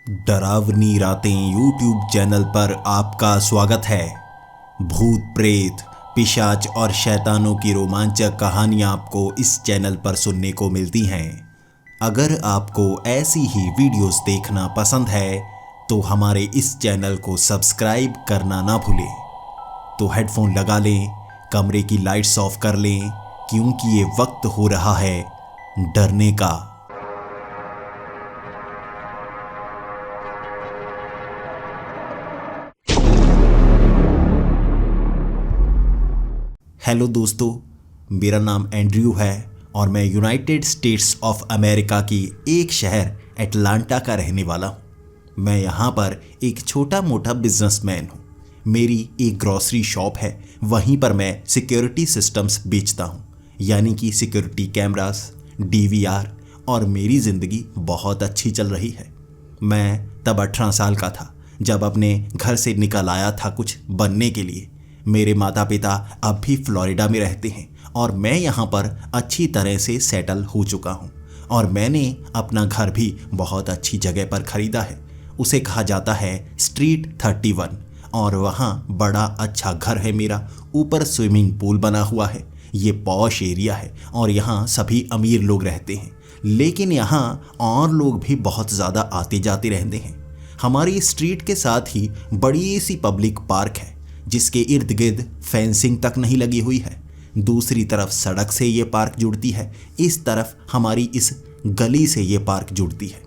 डरावनी रातें YouTube channel पर आपका स्वागत है। भूत प्रेत, पिशाच और शैतानों की रोमांचक कहानियाँ आपको इस चैनल पर सुनने को मिलती हैं। अगर आपको ऐसी ही वीडियोस देखना पसंद है तो हमारे इस चैनल को सब्सक्राइब करना ना भूलें। तो हेडफोन लगा लें, कमरे की लाइट्स ऑफ कर लें, क्योंकि ये वक्त हो रहा है डरने का। हेलो दोस्तों, मेरा नाम एंड्रयू है और मैं यूनाइटेड स्टेट्स ऑफ अमेरिका की एक शहर एटलांटा का रहने वाला हूँ। मैं यहाँ पर एक छोटा मोटा बिजनेसमैन हूँ। मेरी एक ग्रॉसरी शॉप है, वहीं पर मैं सिक्योरिटी सिस्टम्स बेचता हूँ, यानी कि सिक्योरिटी कैमरास, DVR, और मेरी ज़िंदगी बहुत अच्छी चल रही है। मैं तब 18 साल का था जब अपने घर से निकल आया था कुछ बनने के लिए। मेरे माता पिता अब भी फ्लोरिडा में रहते हैं और मैं यहाँ पर अच्छी तरह से सेटल हो चुका हूँ और मैंने अपना घर भी बहुत अच्छी जगह पर ख़रीदा है। उसे कहा जाता है स्ट्रीट 31 और वहाँ बड़ा अच्छा घर है मेरा। ऊपर स्विमिंग पूल बना हुआ है। ये पॉश एरिया है और यहाँ सभी अमीर लोग रहते हैं, लेकिन यहाँ और लोग भी बहुत ज़्यादा आते जाते रहते हैं। हमारी स्ट्रीट के साथ ही बड़ी सी पब्लिक पार्क है जिसके इर्द गिर्द फेंसिंग तक नहीं लगी हुई है। दूसरी तरफ सड़क से ये पार्क जुड़ती है, इस तरफ हमारी इस गली से ये पार्क जुड़ती है।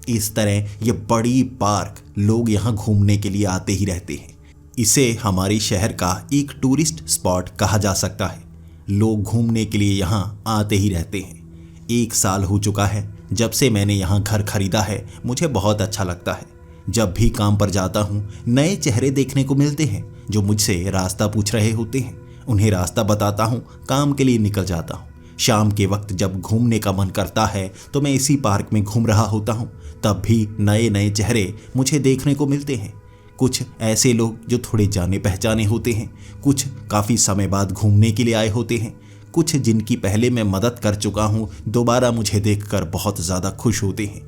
इस तरह ये बड़ी पार्क लोग यहाँ घूमने के लिए आते ही रहते हैं। इसे हमारे शहर का एक टूरिस्ट स्पॉट कहा जा सकता है। लोग घूमने के लिए यहाँ आते ही रहते हैं। 1 साल हो चुका है जब से मैंने यहाँ घर खरीदा है। मुझे बहुत अच्छा लगता है। जब भी काम पर जाता हूँ नए चेहरे देखने को मिलते हैं जो मुझसे रास्ता पूछ रहे होते हैं। उन्हें रास्ता बताता हूँ, काम के लिए निकल जाता हूँ। शाम के वक्त जब घूमने का मन करता है तो मैं इसी पार्क में घूम रहा होता हूँ। तब भी नए नए चेहरे मुझे देखने को मिलते हैं। कुछ ऐसे लोग जो थोड़े जाने पहचाने होते हैं, कुछ काफ़ी समय बाद घूमने के लिए आए होते हैं, कुछ जिनकी पहले मैं मदद कर चुका हूँ दोबारा मुझे देखकर बहुत ज़्यादा खुश होते हैं।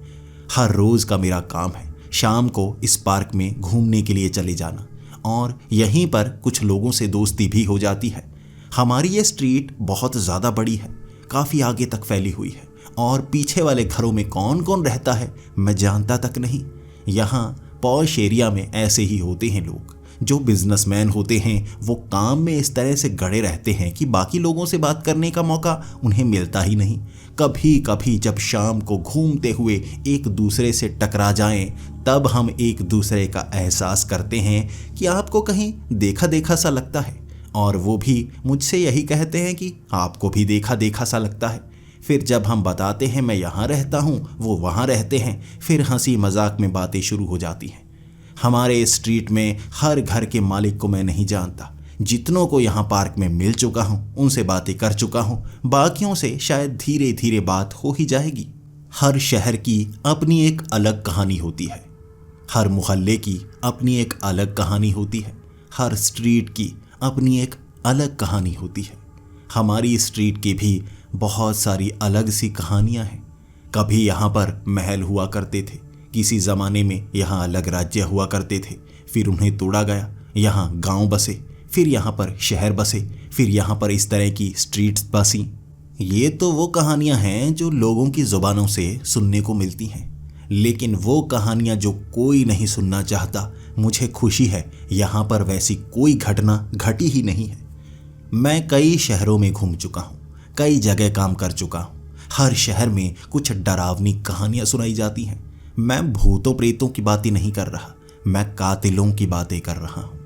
हर रोज़ का मेरा काम है शाम को इस पार्क में घूमने के लिए चले जाना और यहीं पर कुछ लोगों से दोस्ती भी हो जाती है। हमारी ये स्ट्रीट बहुत ज़्यादा बड़ी है, काफ़ी आगे तक फैली हुई है और पीछे वाले घरों में कौन कौन रहता है मैं जानता तक नहीं। यहाँ पॉश एरिया में ऐसे ही होते हैं लोग। जो बिजनेसमैन होते हैं वो काम में इस तरह से गड़े रहते हैं कि बाकी लोगों से बात करने का मौका उन्हें मिलता ही नहीं। कभी कभी जब शाम को घूमते हुए एक दूसरे से टकरा जाएं, तब हम एक दूसरे का एहसास करते हैं कि आपको कहीं देखा देखा सा लगता है, और वो भी मुझसे यही कहते हैं कि आपको भी देखा देखा सा लगता है। फिर जब हम बताते हैं मैं यहाँ रहता हूँ, वो वहाँ रहते हैं, फिर हंसी मजाक में बातें शुरू हो जाती हैं। हमारे स्ट्रीट में हर घर के मालिक को मैं नहीं जानता। जितनों को यहाँ पार्क में मिल चुका हूँ उनसे बातें कर चुका हूँ, बाकियों से शायद धीरे धीरे बात हो ही जाएगी। हर शहर की अपनी एक अलग कहानी होती है, हर मोहल्ले की अपनी एक अलग कहानी होती है, हर स्ट्रीट की अपनी एक अलग कहानी होती है। हमारी स्ट्रीट की भी बहुत सारी अलग सी कहानियाँ हैं। कभी यहाँ पर महल हुआ करते थे, किसी ज़माने में यहाँ अलग राज्य हुआ करते थे, फिर उन्हें तोड़ा गया, यहाँ गांव बसे, फिर यहाँ पर शहर बसे, फिर यहाँ पर इस तरह की स्ट्रीट्स बसी। ये तो वो कहानियाँ हैं जो लोगों की ज़ुबानों से सुनने को मिलती हैं, लेकिन वो कहानियाँ जो कोई नहीं सुनना चाहता। मुझे खुशी है यहाँ पर वैसी कोई घटना घटी ही नहीं है। मैं कई शहरों में घूम चुका हूँ, कई जगह काम कर चुका हूँ। हर शहर में कुछ डरावनी कहानियाँ सुनाई जाती हैं। मैं भूतों प्रेतों की बातें नहीं कर रहा, मैं कातिलों की बातें कर रहा हूँ।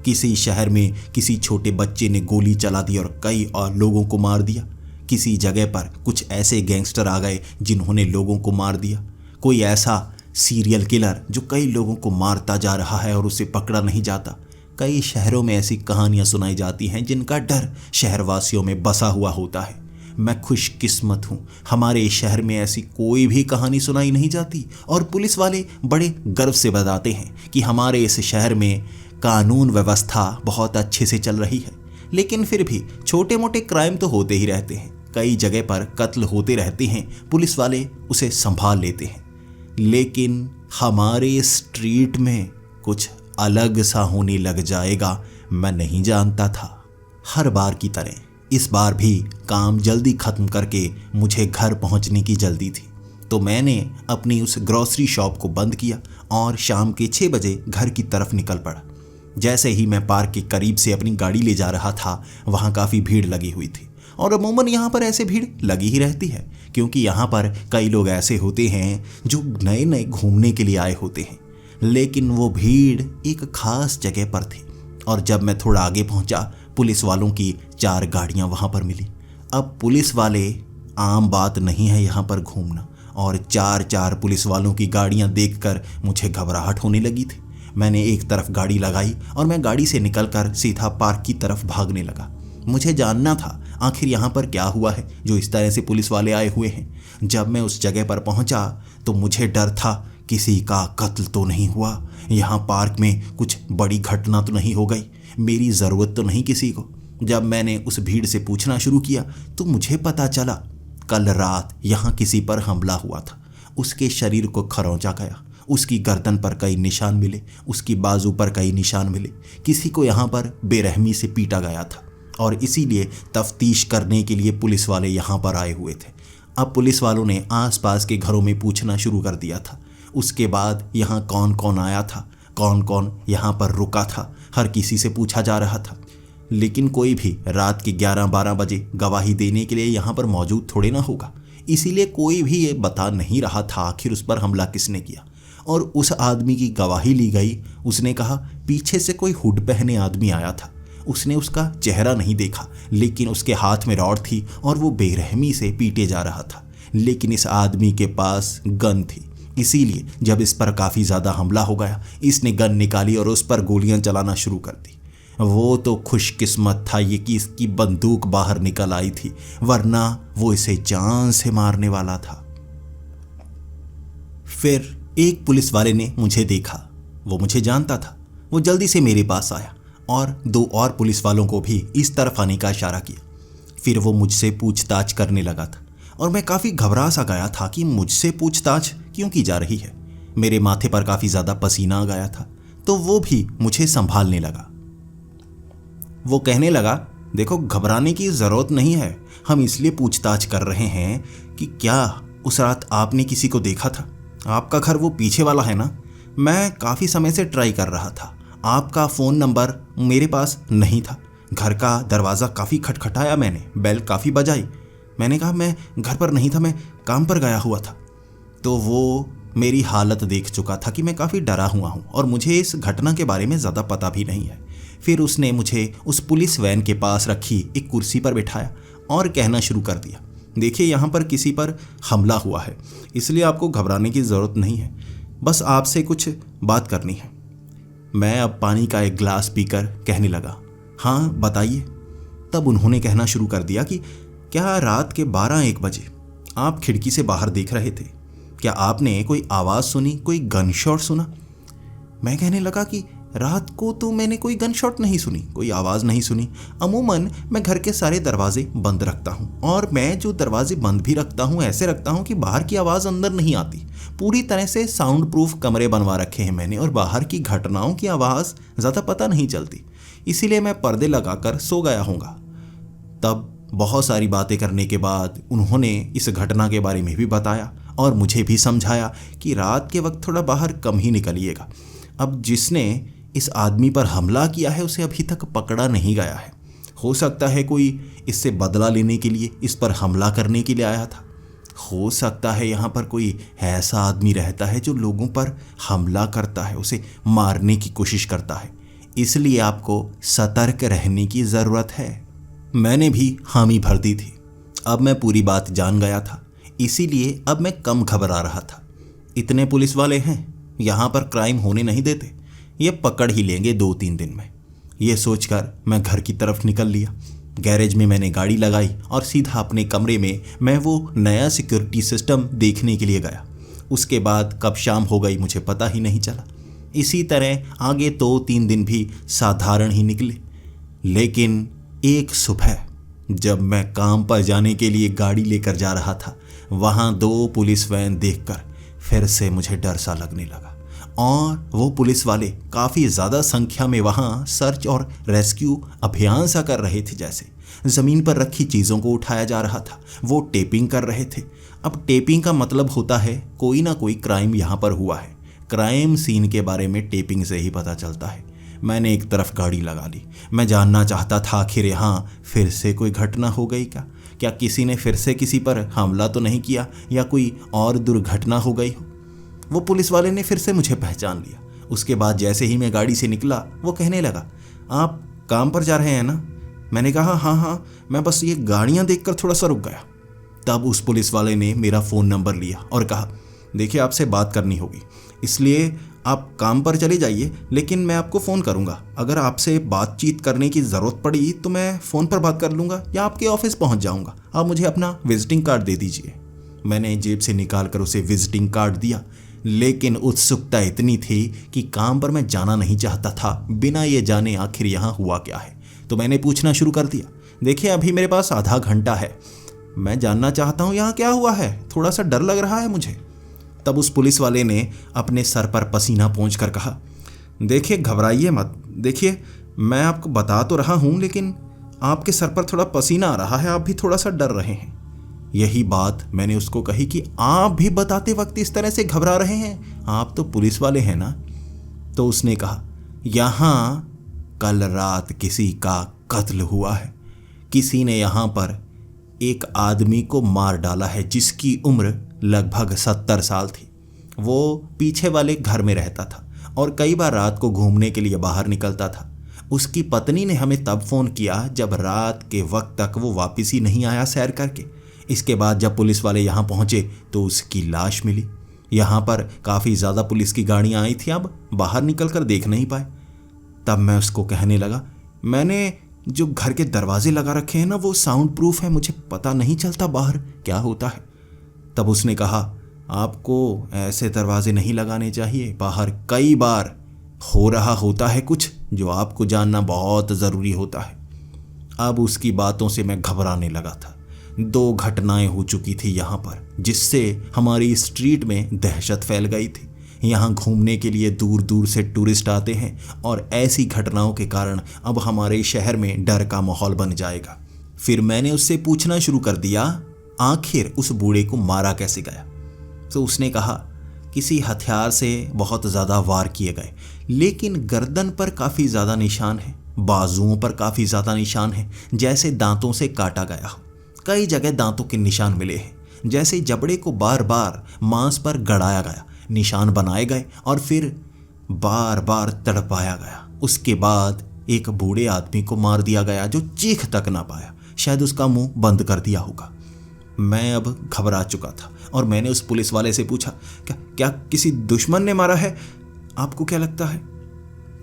किसी शहर में किसी छोटे बच्चे ने गोली चला दी और कई और लोगों को मार दिया। किसी जगह पर कुछ ऐसे गैंगस्टर आ गए जिन्होंने लोगों को मार दिया। कोई ऐसा सीरियल किलर जो कई लोगों को मारता जा रहा है और उसे पकड़ा नहीं जाता। कई शहरों में ऐसी कहानियाँ सुनाई जाती हैं जिनका डर शहरवासियों में बसा हुआ होता है। मैं खुशकिस्मत हूँ, हमारे शहर में ऐसी कोई भी कहानी सुनाई नहीं जाती और पुलिस वाले बड़े गर्व से बताते हैं कि हमारे इस शहर में कानून व्यवस्था बहुत अच्छे से चल रही है। लेकिन फिर भी छोटे मोटे क्राइम तो होते ही रहते हैं। कई जगह पर कत्ल होते रहते हैं, पुलिस वाले उसे संभाल लेते हैं। लेकिन हमारे स्ट्रीट में कुछ अलग सा होने लग जाएगा मैं नहीं जानता था। हर बार की तरह इस बार भी काम जल्दी ख़त्म करके मुझे घर पहुंचने की जल्दी थी, तो मैंने अपनी उस ग्रॉसरी शॉप को बंद किया और शाम के 6 बजे घर की तरफ निकल पड़ा। जैसे ही मैं पार्क के करीब से अपनी गाड़ी ले जा रहा था, वहाँ काफ़ी भीड़ लगी हुई थी और अमूमन यहाँ पर ऐसे भीड़ लगी ही रहती है, क्योंकि यहाँ पर कई लोग ऐसे होते हैं जो नए नए घूमने के लिए आए होते हैं। लेकिन वो भीड़ एक खास जगह पर थी और जब मैं थोड़ा आगे पहुँचा, पुलिस वालों की 4 गाड़ियाँ वहाँ पर मिली। अब पुलिस वाले आम बात नहीं है यहाँ पर घूमना, और 4 पुलिस वालों की गाड़ियाँ देखकर मुझे घबराहट होने लगी थी। मैंने एक तरफ गाड़ी लगाई और मैं गाड़ी से निकलकर सीधा पार्क की तरफ भागने लगा। मुझे जानना था आखिर यहाँ पर क्या हुआ है जो इस तरह से पुलिस वाले आए हुए हैं। जब मैं उस जगह पर पहुँचा तो मुझे डर था किसी का कत्ल तो नहीं हुआ, यहाँ पार्क में कुछ बड़ी घटना तो नहीं हो गई, मेरी ज़रूरत तो नहीं किसी को। जब मैंने उस भीड़ से पूछना शुरू किया तो मुझे पता चला कल रात यहाँ किसी पर हमला हुआ था। उसके शरीर को खरोंचा गया, उसकी गर्दन पर कई निशान मिले, उसकी बाजू पर कई निशान मिले। किसी को यहाँ पर बेरहमी से पीटा गया था और इसीलिए तफ्तीश करने के लिए पुलिस वाले यहाँ पर आए हुए थे। अब पुलिस वालों ने आसपास के घरों में पूछना शुरू कर दिया था। उसके बाद यहाँ कौन कौन आया था, कौन कौन यहाँ पर रुका था, हर किसी से पूछा जा रहा था। लेकिन कोई भी रात के 11-12 बजे गवाही देने के लिए यहाँ पर मौजूद थोड़े ना होगा, इसीलिए कोई भी ये बता नहीं रहा था आखिर उस पर हमला किसने किया। और उस आदमी की गवाही ली गई। उसने कहा पीछे से कोई हुड पहने आदमी आया था। उसने उसका चेहरा नहीं देखा, लेकिन उसके हाथ में रॉड थी और वो बेरहमी से पीटे जा रहा था। लेकिन इस आदमी के पास गन थी, इसीलिए जब इस पर काफ़ी ज़्यादा हमला हो गया, इसने गन निकाली और उस पर गोलियां चलाना शुरू कर दी। वो तो खुशकिस्मत था ये कि इसकी बंदूक बाहर निकल आई थी, वरना वो इसे जान से मारने वाला था। फिर एक पुलिस वाले ने मुझे देखा, वो मुझे जानता था। वो जल्दी से मेरे पास आया और 2 और पुलिस वालों को भी इस तरफ आने का इशारा किया। फिर वो मुझसे पूछताछ करने लगा था और मैं काफ़ी घबरा सा गया था कि मुझसे पूछताछ क्यों की जा रही है। मेरे माथे पर काफ़ी ज़्यादा पसीना आ गया था, तो वो भी मुझे संभालने लगा। वो कहने लगा, देखो घबराने की ज़रूरत नहीं है, हम इसलिए पूछताछ कर रहे हैं कि क्या उस रात आपने किसी को देखा था? आपका घर वो पीछे वाला है ना? मैं काफ़ी समय से ट्राई कर रहा था, आपका फ़ोन नंबर मेरे पास नहीं था। घर का दरवाज़ा काफ़ी खटखटाया मैंने, बेल काफ़ी बजाई। मैंने कहा मैं घर पर नहीं था, मैं काम पर गया हुआ था। तो वो मेरी हालत देख चुका था कि मैं काफ़ी डरा हुआ हूँ और मुझे इस घटना के बारे में ज़्यादा पता भी नहीं है। फिर उसने मुझे उस पुलिस वैन के पास रखी एक कुर्सी पर बिठाया और कहना शुरू कर दिया, देखिए यहाँ पर किसी पर हमला हुआ है, इसलिए आपको घबराने की ज़रूरत नहीं है, बस आपसे कुछ बात करनी है। मैं अब पानी का एक गिलास पीकर कहने लगा, हाँ बताइए। तब उन्होंने कहना शुरू कर दिया कि क्या रात के 12-1 बजे आप खिड़की से बाहर देख रहे थे? क्या आपने कोई आवाज़ सुनी, कोई गन शॉट सुना? मैं कहने लगा कि रात को तो मैंने कोई गन शॉट नहीं सुनी, कोई आवाज़ नहीं सुनी। अमूमन मैं घर के सारे दरवाजे बंद रखता हूँ और मैं जो दरवाजे बंद भी रखता हूँ ऐसे रखता हूँ कि बाहर की आवाज़ अंदर नहीं आती। पूरी तरह से साउंड प्रूफ कमरे बनवा रखे हैं मैंने और बाहर की घटनाओं की आवाज़ ज़्यादा पता नहीं चलती, इसीलिए मैं पर्दे लगाकर सो गया हूँगा। तब बहुत सारी बातें करने के बाद उन्होंने इस घटना के बारे में भी बताया और मुझे भी समझाया कि रात के वक्त थोड़ा बाहर कम ही निकलिएगा। अब जिसने इस आदमी पर हमला किया है उसे अभी तक पकड़ा नहीं गया है। हो सकता है कोई इससे बदला लेने के लिए इस पर हमला करने के लिए आया था। हो सकता है यहाँ पर कोई ऐसा आदमी रहता है जो लोगों पर हमला करता है, उसे मारने की कोशिश करता है, इसलिए आपको सतर्क रहने की ज़रूरत है। मैंने भी हामी भर दी थी। अब मैं पूरी बात जान गया था, इसीलिए अब मैं कम घबरा रहा था। इतने पुलिस वाले हैं, यहाँ पर क्राइम होने नहीं देते, ये पकड़ ही लेंगे 2-3 दिन में। ये सोचकर मैं घर की तरफ निकल लिया। गैरेज में मैंने गाड़ी लगाई और सीधा अपने कमरे में मैं वो नया सिक्योरिटी सिस्टम देखने के लिए गया। उसके बाद कब शाम हो गई मुझे पता ही नहीं चला। इसी तरह आगे 2-3 दिन भी साधारण ही निकले। लेकिन एक सुबह जब मैं काम पर जाने के लिए गाड़ी लेकर जा रहा था, वहाँ 2 पुलिस वैन देखकर फिर से मुझे डर सा लगने लगा और वो पुलिस वाले काफ़ी ज़्यादा संख्या में वहाँ सर्च और रेस्क्यू अभियान सा कर रहे थे। जैसे ज़मीन पर रखी चीज़ों को उठाया जा रहा था। वो टेपिंग कर रहे थे। अब टेपिंग का मतलब होता है कोई ना कोई क्राइम यहाँ पर हुआ है। क्राइम सीन के बारे में टेपिंग से ही पता चलता है। मैंने एक तरफ गाड़ी लगा ली। मैं जानना चाहता था आखिर यहाँ फिर से कोई घटना हो गई क्या किसी ने फिर से किसी पर हमला तो नहीं किया या कोई और दुर्घटना हो गई हो। वो पुलिस वाले ने फिर से मुझे पहचान लिया। उसके बाद जैसे ही मैं गाड़ी से निकला वो कहने लगा, आप काम पर जा रहे हैं ना? मैंने कहा हाँ, मैं बस ये गाड़ियाँ देखकर थोड़ा सा रुक गया। तब उस पुलिस वाले ने मेरा फ़ोन नंबर लिया और कहा, देखिए आपसे बात करनी होगी, इसलिए आप काम पर चले जाइए, लेकिन मैं आपको फ़ोन करूंगा। अगर आपसे बातचीत करने की ज़रूरत पड़ी तो मैं फ़ोन पर बात कर लूँगा या आपके ऑफिस पहुंच जाऊंगा। आप मुझे अपना विजिटिंग कार्ड दे दीजिए। मैंने जेब से निकाल कर उसे विजिटिंग कार्ड दिया, लेकिन उत्सुकता इतनी थी कि काम पर मैं जाना नहीं चाहता था बिना ये जाने आखिर यहाँ हुआ क्या है। तो मैंने पूछना शुरू कर दिया, देखिए अभी मेरे पास आधा घंटा है, मैं जानना चाहता हूँ यहाँ क्या हुआ है, थोड़ा सा डर लग रहा है मुझे। तब उस पुलिस वाले ने अपने सर पर पसीना पोंछकर कहा, देखिए घबराइए मत, देखिए मैं आपको बता तो रहा हूँ लेकिन आपके सर पर थोड़ा पसीना आ रहा है, आप भी थोड़ा सा डर रहे हैं। यही बात मैंने उसको कही कि आप भी बताते वक्त इस तरह से घबरा रहे हैं, आप तो पुलिस वाले हैं ना। तो उसने कहा, यहाँ कल रात किसी का कत्ल हुआ है। किसी ने यहाँ पर एक आदमी को मार डाला है जिसकी उम्र लगभग 70 साल थी। वो पीछे वाले घर में रहता था और कई बार रात को घूमने के लिए बाहर निकलता था। उसकी पत्नी ने हमें तब फ़ोन किया जब रात के वक्त तक वो वापस ही नहीं आया सैर करके। इसके बाद जब पुलिस वाले यहाँ पहुँचे तो उसकी लाश मिली। यहाँ पर काफ़ी ज़्यादा पुलिस की गाड़ियाँ आई थी, अब बाहर निकल कर देख नहीं पाए। तब मैं उसको कहने लगा, मैंने जो घर के दरवाजे लगा रखे हैं ना वो साउंड प्रूफ है, मुझे पता नहीं चलता बाहर क्या होता है। तब उसने कहा, आपको ऐसे दरवाजे नहीं लगाने चाहिए, बाहर कई बार हो रहा होता है कुछ जो आपको जानना बहुत ज़रूरी होता है। अब उसकी बातों से मैं घबराने लगा था। 2 घटनाएं हो चुकी थी यहाँ पर जिससे हमारी स्ट्रीट में दहशत फैल गई थी। यहाँ घूमने के लिए दूर दूर से टूरिस्ट आते हैं और ऐसी घटनाओं के कारण अब हमारे शहर में डर का माहौल बन जाएगा। फिर मैंने उससे पूछना शुरू कर दिया, आखिर उस बूढ़े को मारा कैसे गया? तो उसने कहा, किसी हथियार से बहुत ज़्यादा वार किए गए, लेकिन गर्दन पर काफ़ी ज़्यादा निशान है, बाजुओं पर काफ़ी ज़्यादा निशान है, जैसे दांतों से काटा गया हो। कई जगह दांतों के निशान मिले हैं, जैसे जबड़े को बार बार मांस पर गड़ाया गया, निशान बनाए गए और फिर बार बार तड़पाया गया। उसके बाद एक बूढ़े आदमी को मार दिया गया जो चीख तक ना पाया, शायद उसका मुंह बंद कर दिया होगा। मैं अब घबरा चुका था और मैंने उस पुलिस वाले से पूछा, क्या किसी दुश्मन ने मारा है? आपको क्या लगता है?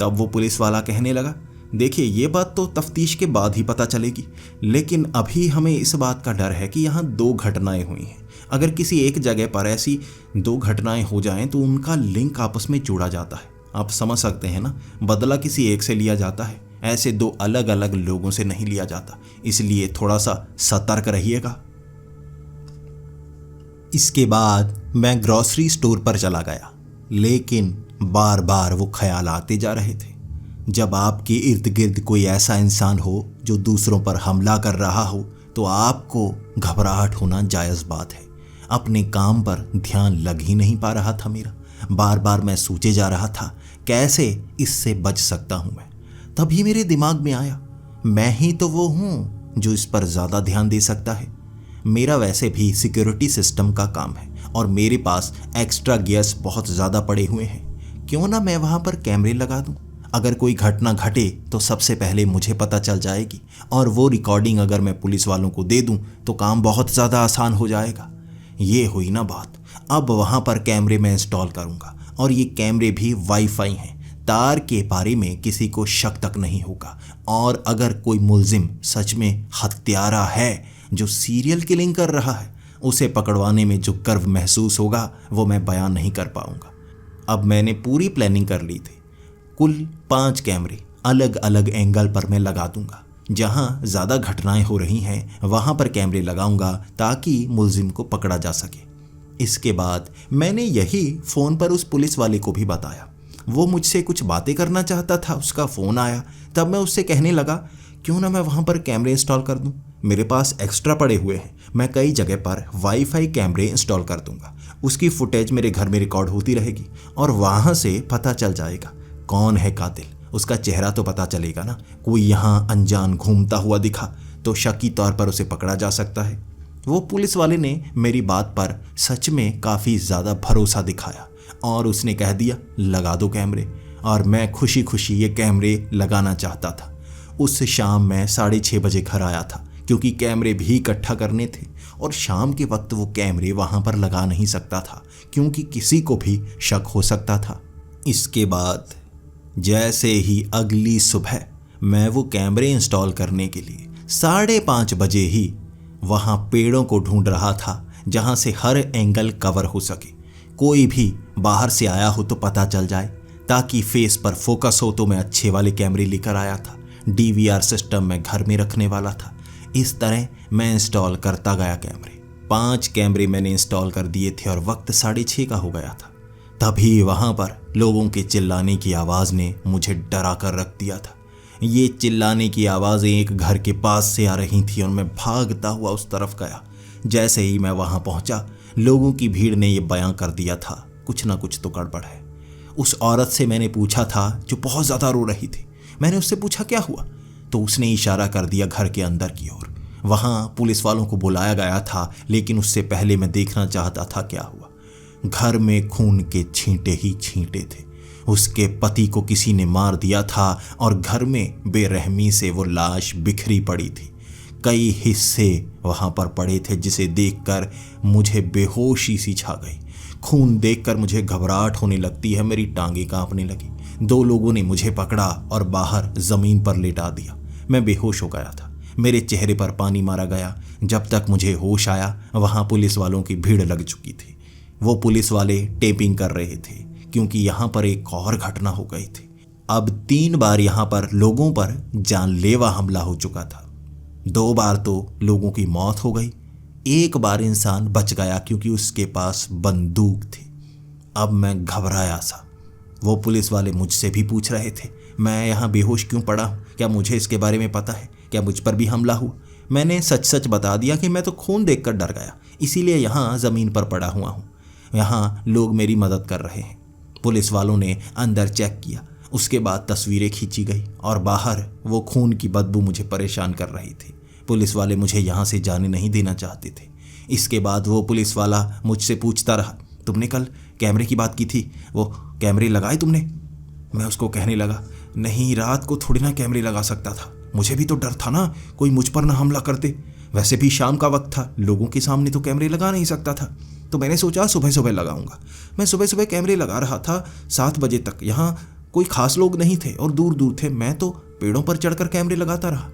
तब वो पुलिस वाला कहने लगा, देखिए ये बात तो तफ्तीश के बाद ही पता चलेगी, लेकिन अभी हमें इस बात का डर है कि यहाँ 2 घटनाएं हुई हैं। अगर किसी एक जगह पर ऐसी 2 घटनाएं हो जाएं तो उनका लिंक आपस में जुड़ा जाता है। आप समझ सकते हैं ना, बदला किसी एक से लिया जाता है, ऐसे 2 अलग अलग लोगों से नहीं लिया जाता, इसलिए थोड़ा सा सतर्क रहिएगा। इसके बाद मैं ग्रॉसरी स्टोर पर चला गया, लेकिन बार बार वो ख्याल आते जा रहे थे। जब आपके इर्द गिर्द कोई ऐसा इंसान हो जो दूसरों पर हमला कर रहा हो तो आपको घबराहट होना जायज़ बात है। अपने काम पर ध्यान लग ही नहीं पा रहा था मेरा। बार बार मैं सोचे जा रहा था कैसे इससे बच सकता हूँ मैं। तभी मेरे दिमाग में आया, मैं ही तो वो हूँ जो इस पर ज़्यादा ध्यान दे सकता है। मेरा वैसे भी सिक्योरिटी सिस्टम का काम है और मेरे पास एक्स्ट्रा गियर्स बहुत ज़्यादा पड़े हुए हैं। क्यों ना मैं वहाँ पर कैमरे लगा दूँ। अगर कोई घटना घटे तो सबसे पहले मुझे पता चल जाएगी और वो रिकॉर्डिंग अगर मैं पुलिस वालों को दे दूं तो काम बहुत ज़्यादा आसान हो जाएगा। ये हुई ना बात। अब वहाँ पर कैमरे मैं इंस्टॉल करूँगा और ये कैमरे भी वाईफाई हैं, तार के बारे में किसी को शक तक नहीं होगा। और अगर कोई मुलजिम सच में हत्यारा है जो सीरियल किलिंग कर रहा है, उसे पकड़वाने में जो गर्व महसूस होगा वो मैं बयान नहीं कर पाऊँगा। अब मैंने पूरी प्लानिंग कर ली थी। कुल 5 कैमरे अलग अलग एंगल पर मैं लगा दूंगा। जहां ज़्यादा घटनाएं हो रही हैं वहां पर कैमरे लगाऊंगा ताकि मुलजिम को पकड़ा जा सके। इसके बाद मैंने यही फ़ोन पर उस पुलिस वाले को भी बताया। वो मुझसे कुछ बातें करना चाहता था, उसका फ़ोन आया। तब मैं उससे कहने लगा क्यों ना मैं वहाँ पर कैमरे इंस्टॉल कर दूँ, मेरे पास एक्स्ट्रा पड़े हुए हैं, मैं कई जगह पर वाईफाई कैमरे इंस्टॉल कर दूंगा, उसकी फुटेज मेरे घर में रिकॉर्ड होती रहेगी और वहाँ से पता चल जाएगा कौन है कातिल, उसका चेहरा तो पता चलेगा ना। कोई यहाँ अनजान घूमता हुआ दिखा तो शकी तौर पर उसे पकड़ा जा सकता है। वो पुलिस वाले ने मेरी बात पर सच में काफ़ी ज़्यादा भरोसा दिखाया और उसने कह दिया लगा दो कैमरे, और मैं खुशी खुशी ये कैमरे लगाना चाहता था। उस शाम मैं 6:30 बजे घर आया था क्योंकि कैमरे भी इकट्ठा करने थे और शाम के वक्त वो कैमरे वहाँ पर लगा नहीं सकता था क्योंकि किसी को भी शक हो सकता था। इसके बाद जैसे ही अगली सुबह मैं वो कैमरे इंस्टॉल करने के लिए 5:30 बजे ही वहाँ पेड़ों को ढूंढ रहा था जहाँ से हर एंगल कवर हो सके, कोई भी बाहर से आया हो तो पता चल जाए, ताकि फेस पर फोकस हो। तो मैं अच्छे वाले कैमरे लेकर आया था, DVR सिस्टम मैं घर में रखने वाला था। इस तरह मैं इंस्टॉल करता गया कैमरे। 5 कैमरे मैंने इंस्टॉल कर दिए थे और वक्त 6:30 का हो गया था। तभी वहाँ पर लोगों के चिल्लाने की आवाज़ ने मुझे डरा कर रख दिया था। ये चिल्लाने की आवाज़ें एक घर के पास से आ रही थी और मैं भागता हुआ उस तरफ गया। जैसे ही मैं वहाँ पहुँचा, लोगों की भीड़ ने यह बयां कर दिया था कुछ ना कुछ तो गड़बड़ है। उस औरत से मैंने पूछा था जो बहुत ज़्यादा रो रही थी। मैंने उससे पूछा क्या हुआ, तो उसने इशारा कर दिया घर के अंदर की ओर। वहाँ पुलिस वालों को बुलाया गया था, लेकिन उससे पहले मैं देखना चाहता था क्या हुआ। घर में खून के छींटे ही छींटे थे। उसके पति को किसी ने मार दिया था और घर में बेरहमी से वो लाश बिखरी पड़ी थी। कई हिस्से वहाँ पर पड़े थे जिसे देखकर मुझे बेहोशी सी छा गई। खून देखकर मुझे घबराहट होने लगती है, मेरी टांगें कांपने लगी। 2 लोगों ने मुझे पकड़ा और बाहर ज़मीन पर लेटा दिया। मैं बेहोश हो गया था, मेरे चेहरे पर पानी मारा गया। जब तक मुझे होश आया वहाँ पुलिस वालों की भीड़ लग चुकी थी। वो पुलिस वाले टेपिंग कर रहे थे क्योंकि यहाँ पर एक और घटना हो गई थी। अब 3 बार यहाँ पर लोगों पर जानलेवा हमला हो चुका था। 2 बार तो लोगों की मौत हो गई, 1 बार इंसान बच गया क्योंकि उसके पास बंदूक थी। अब मैं घबराया सा। वो पुलिस वाले मुझसे भी पूछ रहे थे मैं यहाँ बेहोश क्यों पड़ा हूँ, क्या मुझे इसके बारे में पता है, क्या मुझ पर भी हमला हुआ। मैंने सच सच बता दिया कि मैं तो खून देखकर डर गया, इसीलिए यहाँ ज़मीन पर पड़ा हुआ हूँ। यहाँ लोग मेरी मदद कर रहे हैं। पुलिस वालों ने अंदर चेक किया, उसके बाद तस्वीरें खींची गई और बाहर वो खून की बदबू मुझे परेशान कर रही थी। पुलिस वाले मुझे यहाँ से जाने नहीं देना चाहते थे। इसके बाद वो पुलिस वाला मुझसे पूछता रहा तुमने कल कैमरे की बात की थी, वो कैमरे लगाए तुमने। मैं उसको कहने लगा नहीं, रात को थोड़ी ना कैमरे लगा सकता था, मुझे भी तो डर था ना कोई मुझ पर ना हमला करते। वैसे भी शाम का वक्त था, लोगों के सामने तो कैमरे लगा नहीं सकता था, तो मैंने सोचा सुबह सुबह लगाऊंगा। मैं सुबह सुबह कैमरे लगा रहा था 7 बजे तक। यहाँ कोई खास लोग नहीं थे और दूर दूर थे। मैं तो पेड़ों पर चढ़कर कैमरे लगाता रहा,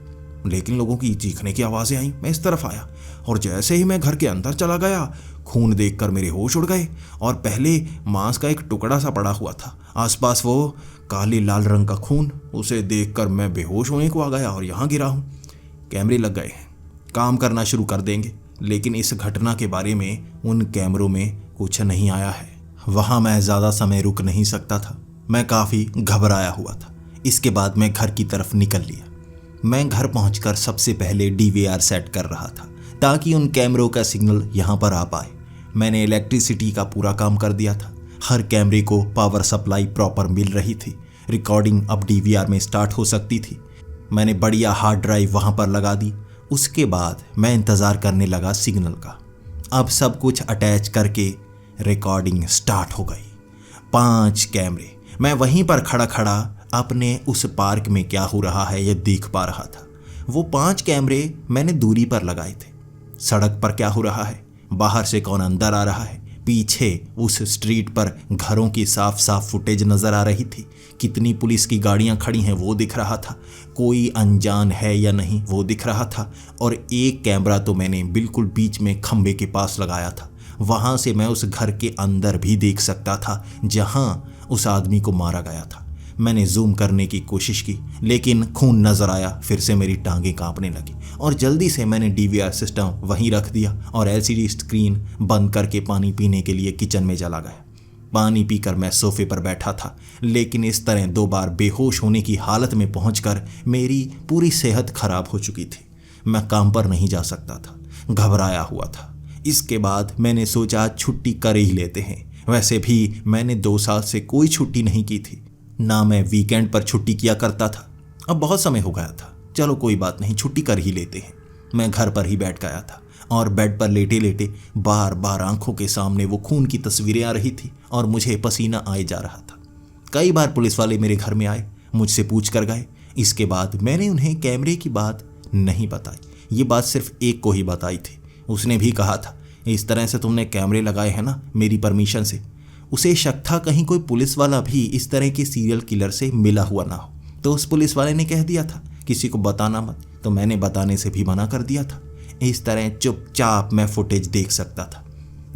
लेकिन लोगों की चीखने की आवाज़ें आई। मैं इस तरफ आया और जैसे ही मैं घर के अंदर चला गया, खून देखकर मेरे होश उड़ गए और पहले मांस का एक टुकड़ा सा पड़ा हुआ था, आसपास वो काले लाल रंग का खून। उसे देखकर मैं बेहोश होने को आ गया और यहाँ गिरा हूँ। कैमरे लग गए हैं, काम करना शुरू कर देंगे, लेकिन इस घटना के बारे में उन कैमरों में कुछ नहीं आया है। वहाँ मैं ज़्यादा समय रुक नहीं सकता था, मैं काफ़ी घबराया हुआ था। इसके बाद मैं घर की तरफ निकल लिया। मैं घर पहुंचकर सबसे पहले DVR सेट कर रहा था ताकि उन कैमरों का सिग्नल यहाँ पर आ पाए। मैंने इलेक्ट्रिसिटी का पूरा काम कर दिया था। हर कैमरे को पावर सप्लाई प्रॉपर मिल रही थी। रिकॉर्डिंग अब DVR में स्टार्ट हो सकती थी। मैंने बढ़िया हार्ड ड्राइव वहाँ पर लगा दी। उसके बाद मैं इंतज़ार करने लगा सिग्नल का। अब सब कुछ अटैच करके रिकॉर्डिंग स्टार्ट हो गई। 5 कैमरे। मैं वहीं पर खड़ा खड़ा अपने उस पार्क में क्या हो रहा है यह देख पा रहा था। वो 5 कैमरे मैंने दूरी पर लगाए थे। सड़क पर क्या हो रहा है, बाहर से कौन अंदर आ रहा है, पीछे उस स्ट्रीट पर घरों की साफ साफ फुटेज नज़र आ रही थी। कितनी पुलिस की गाड़ियां खड़ी हैं वो दिख रहा था। कोई अनजान है या नहीं वो दिख रहा था। और एक कैमरा तो मैंने बिल्कुल बीच में खंबे के पास लगाया था। वहाँ से मैं उस घर के अंदर भी देख सकता था जहाँ उस आदमी को मारा गया था। मैंने जूम करने की कोशिश की, लेकिन खून नजर आया। फिर से मेरी टांगें कांपने लगी और जल्दी से मैंने डीवीआर सिस्टम वहीं रख दिया और एलसीडी स्क्रीन बंद करके पानी पीने के लिए किचन में चला गया। पानी पीकर मैं सोफे पर बैठा था, लेकिन इस तरह 2 बार बेहोश होने की हालत में पहुंचकर मेरी पूरी सेहत खराब हो चुकी थी। मैं काम पर नहीं जा सकता था, घबराया हुआ था। इसके बाद मैंने सोचा छुट्टी कर ही लेते हैं। वैसे भी मैंने 2 साल से कोई छुट्टी नहीं की थी, ना मैं वीकेंड पर छुट्टी किया करता था। अब बहुत समय हो गया था, चलो कोई बात नहीं, छुट्टी कर ही लेते हैं। मैं घर पर ही बैठ गया था और बेड पर लेटे लेटे बार बार आंखों के सामने वो खून की तस्वीरें आ रही थी और मुझे पसीना आए जा रहा था। कई बार पुलिस वाले मेरे घर में आए, मुझसे पूछ कर गए। इसके बाद मैंने उन्हें कैमरे की बात नहीं बताई, ये बात सिर्फ एक को ही बताई थी। उसने भी कहा था, इस तरह से तुमने कैमरे लगाए हैं ना मेरी परमिशन से। उसे शक था कहीं कोई पुलिस वाला भी इस तरह के सीरियल किलर से मिला हुआ ना हो, तो उस पुलिस वाले ने कह दिया था किसी को बताना मत, तो मैंने बताने से भी मना कर दिया था। इस तरह चुपचाप मैं फुटेज देख सकता था।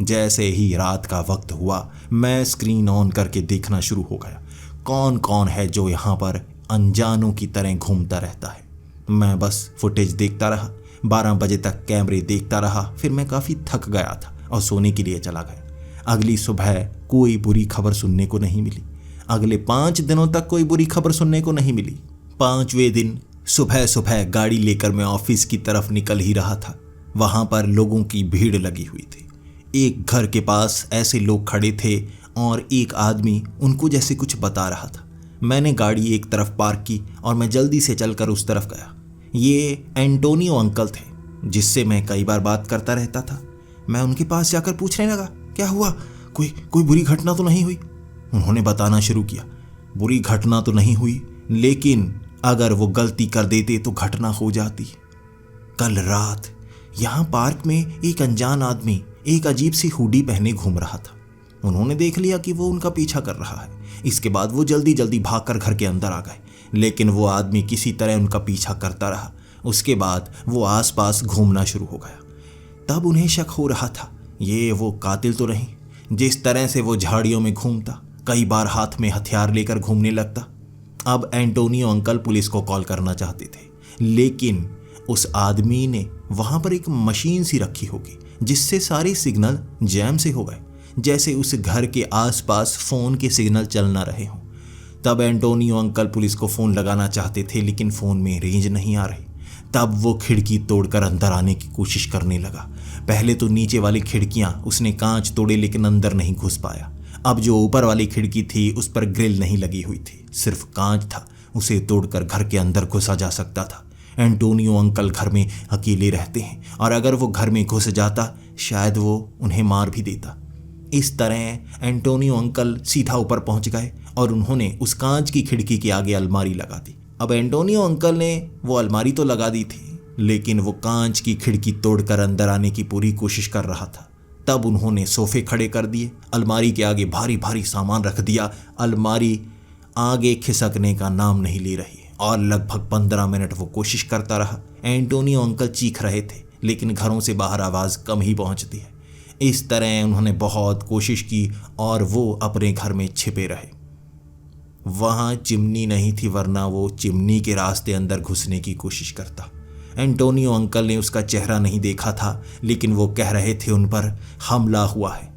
जैसे ही रात का वक्त हुआ, मैं स्क्रीन ऑन करके देखना शुरू हो गया, कौन कौन है जो यहाँ पर अनजानों की तरह घूमता रहता है। मैं बस फुटेज देखता रहा, 12 बजे तक कैमरे देखता रहा। फिर मैं काफ़ी थक गया था और सोने के लिए चला गया। अगली सुबह कोई बुरी खबर सुनने को नहीं मिली। अगले 5 दिनों तक कोई बुरी खबर सुनने को नहीं मिली। 5वें दिन सुबह सुबह गाड़ी लेकर मैं ऑफिस की तरफ निकल ही रहा था। वहाँ पर लोगों की भीड़ लगी हुई थी। एक घर के पास ऐसे लोग खड़े थे और एक आदमी उनको जैसे कुछ बता रहा था। मैंने गाड़ी एक तरफ पार्क की और मैं जल्दी से चलकर उस तरफ गया। ये एंटोनियो अंकल थे, जिससे मैं कई बार बात करता रहता था। मैं उनके पास जाकर पूछने लगा, क्या हुआ, कोई बुरी घटना तो नहीं हुई? उन्होंने बताना शुरू किया, बुरी घटना तो नहीं हुई, लेकिन अगर वो गलती कर देते तो घटना हो जाती। कल रात यहाँ पार्क में एक अनजान आदमी एक अजीब सी हुडी पहने घूम रहा था। उन्होंने देख लिया कि वो उनका पीछा कर रहा है। इसके बाद वो जल्दी जल्दी भागकर घर के अंदर आ गए, लेकिन वो आदमी किसी तरह उनका पीछा करता रहा। उसके बाद वो आसपास घूमना शुरू हो गया। तब उन्हें शक हो रहा था, ये वो कातिल तो नहीं। जिस तरह से वो झाड़ियों में घूमता, कई बार हाथ में हथियार लेकर घूमने लगता। अब एंटोनियो अंकल पुलिस को कॉल करना चाहते थे, लेकिन उस आदमी ने वहां पर एक मशीन सी रखी होगी जिससे सारे सिग्नल जैम से हो गए, जैसे उस घर के आसपास फोन के सिग्नल चल ना रहे हों। तब एंटोनियो अंकल पुलिस को फ़ोन लगाना चाहते थे, लेकिन फ़ोन में रेंज नहीं आ रही। तब वो खिड़की तोड़कर अंदर आने की कोशिश करने लगा। पहले तो नीचे वाली खिड़कियां उसने कांच तोड़े, लेकिन अंदर नहीं घुस पाया। अब जो ऊपर वाली खिड़की थी उस पर ग्रिल नहीं लगी हुई थी, सिर्फ कांच था। उसे तोड़कर घर के अंदर घुसा जा सकता था। एंटोनियो अंकल घर में अकेले रहते हैं और अगर वो घर में घुस जाता शायद वो उन्हें मार भी देता। इस तरह एंटोनियो अंकल सीधा ऊपर पहुंच गए और उन्होंने उस कांच की खिड़की के आगे अलमारी लगा दी। अब एंटोनियो अंकल ने वो अलमारी तो लगा दी थी, लेकिन वो कांच की खिड़की तोड़कर अंदर आने की पूरी कोशिश कर रहा था। तब उन्होंने सोफे खड़े कर दिए, अलमारी के आगे भारी भारी सामान रख दिया। अलमारी आगे खिसकने का नाम नहीं ले रही और लगभग 15 मिनट वो कोशिश करता रहा। एंटोनियो अंकल चीख रहे थे, लेकिन घरों से बाहर आवाज़ कम ही पहुंचती है। इस तरह उन्होंने बहुत कोशिश की और वो अपने घर में छिपे रहे। वहाँ चिमनी नहीं थी, वरना वो चिमनी के रास्ते अंदर घुसने की कोशिश करता। एंटोनियो अंकल ने उसका चेहरा नहीं देखा था, लेकिन वो कह रहे थे उन पर हमला हुआ है।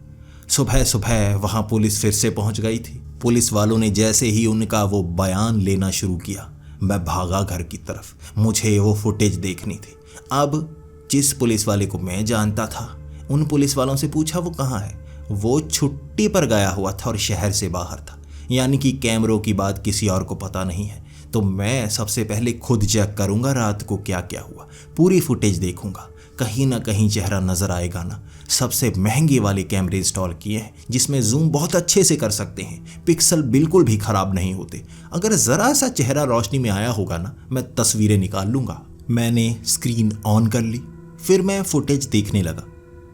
सुबह सुबह वहाँ पुलिस फिर से पहुँच गई थी। पुलिस वालों ने जैसे ही उनका वो बयान लेना शुरू किया, मैं भागा घर की तरफ। मुझे वो फुटेज देखनी थी। अब जिस पुलिस वाले को मैं जानता था, उन पुलिस वालों से पूछा वो कहाँ है। वो छुट्टी पर गया हुआ था और शहर से बाहर था, यानी कि कैमरों की बात किसी और को पता नहीं है। तो मैं सबसे पहले खुद चेक करूंगा रात को क्या क्या हुआ, पूरी फुटेज देखूंगा, कहीं ना कहीं चेहरा नजर आएगा ना। सबसे महंगे वाले कैमरे इंस्टॉल किए हैं जिसमें जूम बहुत अच्छे से कर सकते हैं, पिक्सल बिल्कुल भी खराब नहीं होते। अगर ज़रा सा चेहरा रोशनी में आया होगा ना, मैं तस्वीरें निकाल लूँगा। मैंने स्क्रीन ऑन कर ली, फिर मैं फुटेज देखने लगा।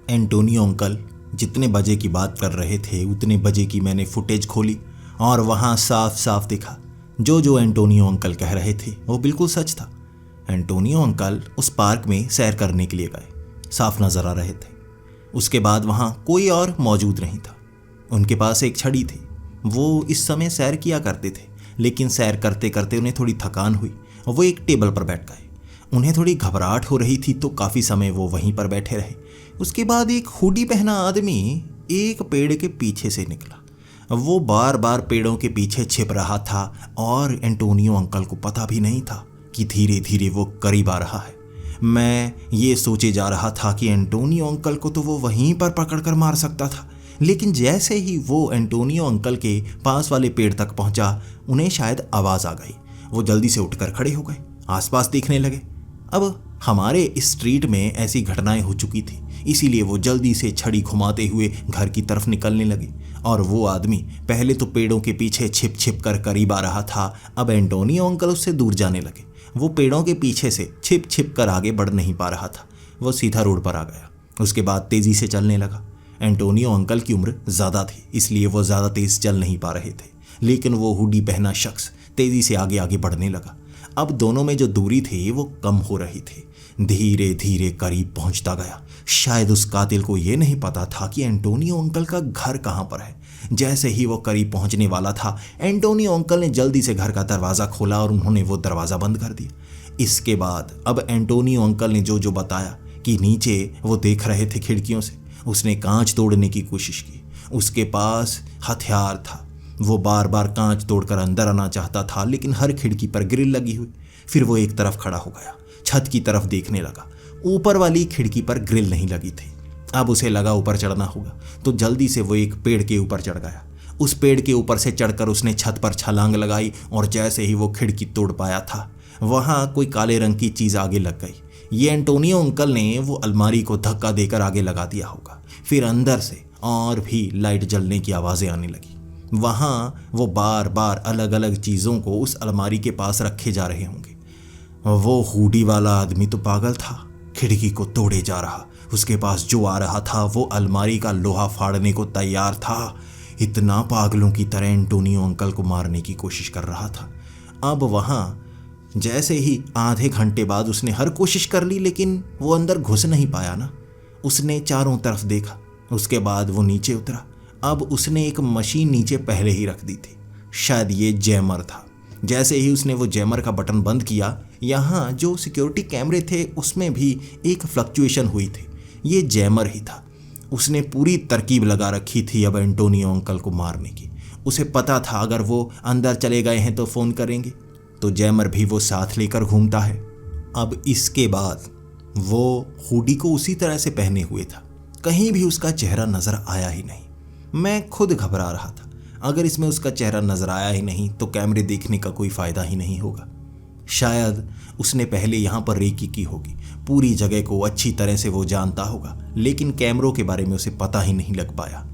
एंटोनियो अंकल जितने बजे की बात कर रहे थे उतने बजे की मैंने फुटेज खोली और वहाँ साफ साफ दिखा जो एंटोनियो अंकल कह रहे थे वो बिल्कुल सच था। एंटोनियो अंकल उस पार्क में सैर करने के लिए गए, साफ नजर आ रहे थे। उसके बाद वहाँ कोई और मौजूद नहीं था। उनके पास एक छड़ी थी। वो इस समय सैर किया करते थे, लेकिन सैर करते करते उन्हें थोड़ी थकान हुई और वो एक टेबल पर बैठ गए। उन्हें थोड़ी घबराहट हो रही थी तो काफ़ी समय वो वहीं पर बैठे रहे। उसके बाद एक हुडी पहना आदमी एक पेड़ के पीछे से निकला। वो बार बार पेड़ों के पीछे छिप रहा था और एंटोनियो अंकल को पता भी नहीं था कि धीरे धीरे वो करीब आ रहा है। मैं ये सोचे जा रहा था कि एंटोनियो अंकल को तो वो वहीं पर पकड़कर मार सकता था, लेकिन जैसे ही वो एंटोनियो अंकल के पास वाले पेड़ तक पहुंचा, उन्हें शायद आवाज़ आ गई। वो जल्दी से उठकर खड़े हो गए, आसपास देखने लगे। अब हमारे इस स्ट्रीट में ऐसी घटनाएं हो चुकी थी, इसीलिए वो जल्दी से छड़ी घुमाते हुए घर की तरफ निकलने लगे। और वो आदमी पहले तो पेड़ों के पीछे छिप छिप कर करीब आ रहा था, अब एंटोनियो अंकल उससे दूर जाने लगे। वो पेड़ों के पीछे से छिप छिप कर आगे बढ़ नहीं पा रहा था, वो सीधा रोड पर आ गया। उसके बाद तेज़ी से चलने लगा। एंटोनियो अंकल की उम्र ज़्यादा थी, इसलिए वो ज़्यादा तेज़ चल नहीं पा रहे थे, लेकिन वो हुडी पहना शख्स तेज़ी से आगे आगे बढ़ने लगा। अब दोनों में जो दूरी थी वो कम हो रही थी, धीरे धीरे करीब पहुंचता गया। शायद उस कातिल को ये नहीं पता था कि एंटोनियो अंकल का घर कहाँ पर है। जैसे ही वो करीब पहुंचने वाला था, एंटोनियो अंकल ने जल्दी से घर का दरवाज़ा खोला और उन्होंने वो दरवाज़ा बंद कर दिया। इसके बाद अब एंटोनियो अंकल ने जो जो बताया कि नीचे वो देख रहे थे खिड़कियों से, उसने कांच तोड़ने की कोशिश की। उसके पास हथियार था, वो बार बार कांच तोड़कर अंदर आना चाहता था, लेकिन हर खिड़की पर ग्रिल लगी हुई। फिर वो एक तरफ खड़ा हो गया, छत की तरफ देखने लगा। ऊपर वाली खिड़की पर ग्रिल नहीं लगी थी। अब उसे लगा ऊपर चढ़ना होगा, तो जल्दी से वो एक पेड़ के ऊपर चढ़ गया। उस पेड़ के ऊपर से चढ़कर उसने छत पर छलांग लगाई और जैसे ही वो खिड़की तोड़ पाया था, वहाँ कोई काले रंग की चीज़ आगे लग गई। ये एंटोनियो अंकल ने वो अलमारी को धक्का देकर आगे लगा दिया होगा। फिर अंदर से और भी लाइट जलने की आवाज़ें आने लगी। वहाँ वो बार बार अलग अलग चीज़ों को उस अलमारी के पास रखे जा रहे होंगे। वो हुडी वाला आदमी तो पागल था, खिड़की को तोड़े जा रहा। उसके पास जो आ रहा था वो अलमारी का लोहा फाड़ने को तैयार था। इतना पागलों की तरह एंटोनियो अंकल को मारने की कोशिश कर रहा था। अब वहाँ जैसे ही आधे घंटे बाद उसने हर कोशिश कर ली, लेकिन वो अंदर घुस नहीं पाया ना। उसने चारों तरफ देखा, उसके बाद वो नीचे उतरा। अब उसने एक मशीन नीचे पहले ही रख दी थी, शायद ये जैमर था। जैसे ही उसने वो जैमर का बटन बंद किया, यहाँ जो सिक्योरिटी कैमरे थे उसमें भी एक फ्लक्चुएशन हुई थी। ये जैमर ही था। उसने पूरी तरकीब लगा रखी थी अब एंटोनियो अंकल को मारने की। उसे पता था अगर वो अंदर चले गए हैं तो फ़ोन करेंगे, तो जैमर भी वो साथ लेकर घूमता है। अब इसके बाद वो हुडी को उसी तरह से पहने हुए था, कहीं भी उसका चेहरा नज़र आया ही नहीं। मैं खुद घबरा रहा था, अगर इसमें उसका चेहरा नज़र आया ही नहीं तो कैमरे देखने का कोई फ़ायदा ही नहीं होगा। शायद उसने पहले यहाँ पर रेकी की होगी, पूरी जगह को अच्छी तरह से वो जानता होगा, लेकिन कैमरों के बारे में उसे पता ही नहीं लग पाया।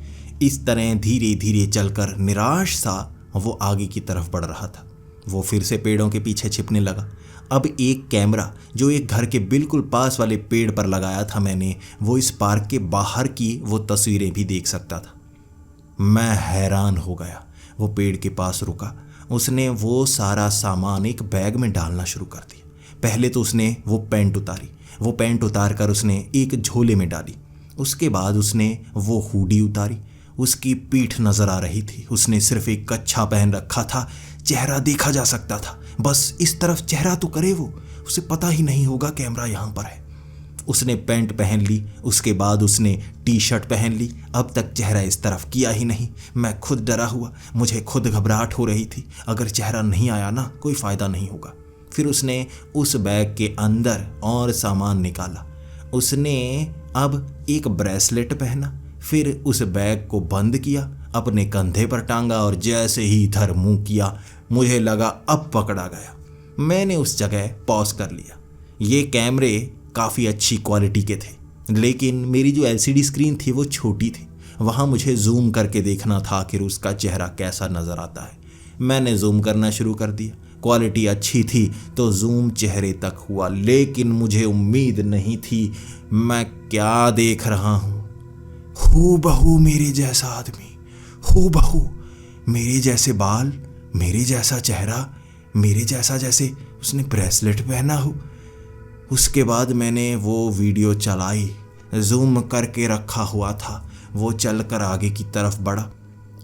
इस तरह धीरे धीरे चलकर निराश सा वो आगे की तरफ बढ़ रहा था। वो फिर से पेड़ों के पीछे छिपने लगा। अब एक कैमरा जो एक घर के बिल्कुल पास वाले पेड़ पर लगाया था मैंने, वो इस पार्क के बाहर की वो तस्वीरें भी देख सकता था। मैं हैरान हो गया। वो पेड़ के पास रुका, उसने वो सारा सामान एक बैग में डालना शुरू कर दिया। पहले तो उसने वो पैंट उतारी, वो पैंट उतार कर उसने एक झोले में डाली। उसके बाद उसने वो हुडी उतारी, उसकी पीठ नज़र आ रही थी। उसने सिर्फ एक कच्छा पहन रखा था, चेहरा देखा जा सकता था। बस इस तरफ चेहरा तो करे वो, उसे पता ही नहीं होगा कैमरा यहाँ पर है। उसने पैंट पहन ली, उसके बाद उसने टी शर्ट पहन ली। अब तक चेहरा इस तरफ किया ही नहीं। मैं खुद डरा हुआ, मुझे खुद घबराहट हो रही थी। अगर चेहरा नहीं आया ना, कोई फ़ायदा नहीं होगा। फिर उसने उस बैग के अंदर और सामान निकाला। उसने अब एक ब्रेसलेट पहना, फिर उस बैग को बंद किया, अपने कंधे पर टांगा और जैसे ही इधर मुंह किया, मुझे लगा अब पकड़ा गया। मैंने उस जगह पॉज कर लिया। ये कैमरे काफ़ी अच्छी क्वालिटी के थे, लेकिन मेरी जो LCD स्क्रीन थी वो छोटी थी। वहाँ मुझे जूम करके देखना था आखिर उसका चेहरा कैसा नज़र आता है। मैंने जूम करना शुरू कर दिया। क्वालिटी अच्छी थी तो जूम चेहरे तक हुआ, लेकिन मुझे उम्मीद नहीं थी मैं क्या देख रहा हूँ। हूबहू मेरे जैसा आदमी, हूबहू मेरे जैसे बाल, मेरे जैसा चेहरा, मेरे जैसा जैसे उसने ब्रेसलेट पहना हो। उसके बाद मैंने वो वीडियो चलाई, जूम करके रखा हुआ था। वो चलकर आगे की तरफ बढ़ा।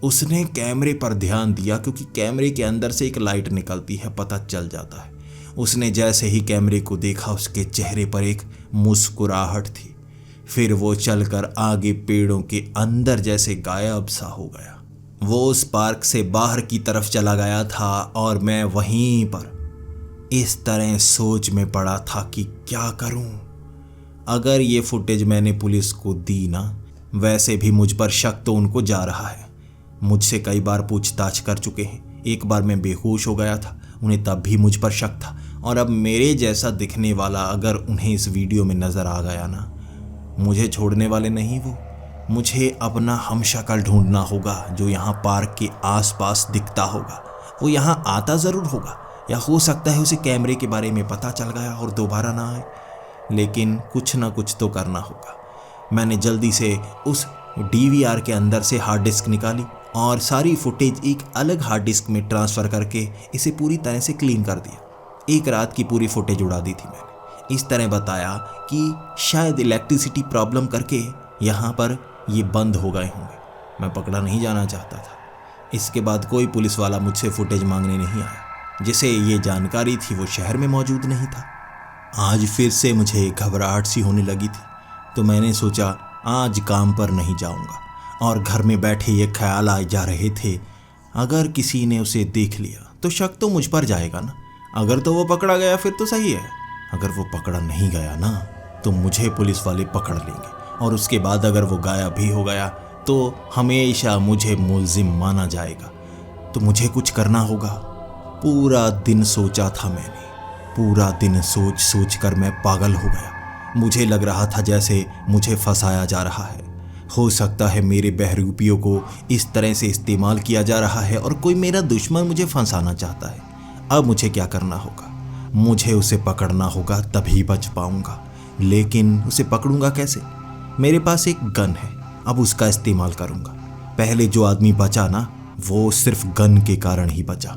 उसने कैमरे पर ध्यान दिया, क्योंकि कैमरे के अंदर से एक लाइट निकलती है, पता चल जाता है। उसने जैसे ही कैमरे को देखा उसके चेहरे पर एक मुस्कुराहट थी। फिर वो चलकर आगे पेड़ों के अंदर जैसे गायब सा हो गया। वो उस पार्क से बाहर की तरफ चला गया था और मैं वहीं पर इस तरह सोच में पड़ा था कि क्या करूं। अगर ये फुटेज मैंने पुलिस को दी ना, वैसे भी मुझ पर शक तो उनको जा रहा है। मुझसे कई बार पूछताछ कर चुके हैं। एक बार मैं बेहोश हो गया था, उन्हें तब भी मुझ पर शक था। और अब मेरे जैसा दिखने वाला अगर उन्हें इस वीडियो में नज़र आ गया ना, मुझे छोड़ने वाले नहीं वो। मुझे अपना हमशक्ल ढूंढना होगा जो यहाँ पार्क के आसपास दिखता होगा। वो यहाँ आता ज़रूर होगा, या हो सकता है उसे कैमरे के बारे में पता चल गया और दोबारा ना आए। लेकिन कुछ ना कुछ तो करना होगा। मैंने जल्दी से उस डीवीआर के अंदर से हार्ड डिस्क निकाली और सारी फुटेज एक अलग हार्ड डिस्क में ट्रांसफ़र करके इसे पूरी तरह से क्लीन कर दिया। एक रात की पूरी फुटेज उड़ा दी थी मैंने। इस तरह बताया कि शायद इलेक्ट्रिसिटी प्रॉब्लम करके यहाँ पर ये बंद हो गए होंगे। मैं पकड़ा नहीं जाना चाहता था। इसके बाद कोई पुलिस वाला मुझसे फुटेज मांगने नहीं आया। जिसे ये जानकारी थी वो शहर में मौजूद नहीं था। आज फिर से मुझे घबराहट सी होने लगी थी, तो मैंने सोचा आज काम पर नहीं जाऊंगा। और घर में बैठे ये ख्याल आए जा रहे थे, अगर किसी ने उसे देख लिया तो शक तो मुझ पर जाएगा ना। अगर तो वो पकड़ा गया फिर तो सही है, अगर वो पकड़ा नहीं गया ना तो मुझे पुलिस वाले पकड़ लेंगे। और उसके बाद अगर वो गायब भी हो गया तो हमेशा मुझे मुल्जिम माना जाएगा। तो मुझे कुछ करना होगा। पूरा दिन सोचा था मैंने, पूरा दिन सोच सोच कर मैं पागल हो गया। मुझे लग रहा था जैसे मुझे फंसाया जा रहा है। हो सकता है मेरे बहरूपियों को इस तरह से इस्तेमाल किया जा रहा है और कोई मेरा दुश्मन मुझे फंसाना चाहता है। अब मुझे क्या करना होगा? मुझे उसे पकड़ना होगा, तभी बच पाऊंगा। लेकिन उसे पकड़ूंगा कैसे? मेरे पास एक गन है, अब उसका इस्तेमाल करूंगा। पहले जो आदमी बचा ना, वो सिर्फ गन के कारण ही बचा।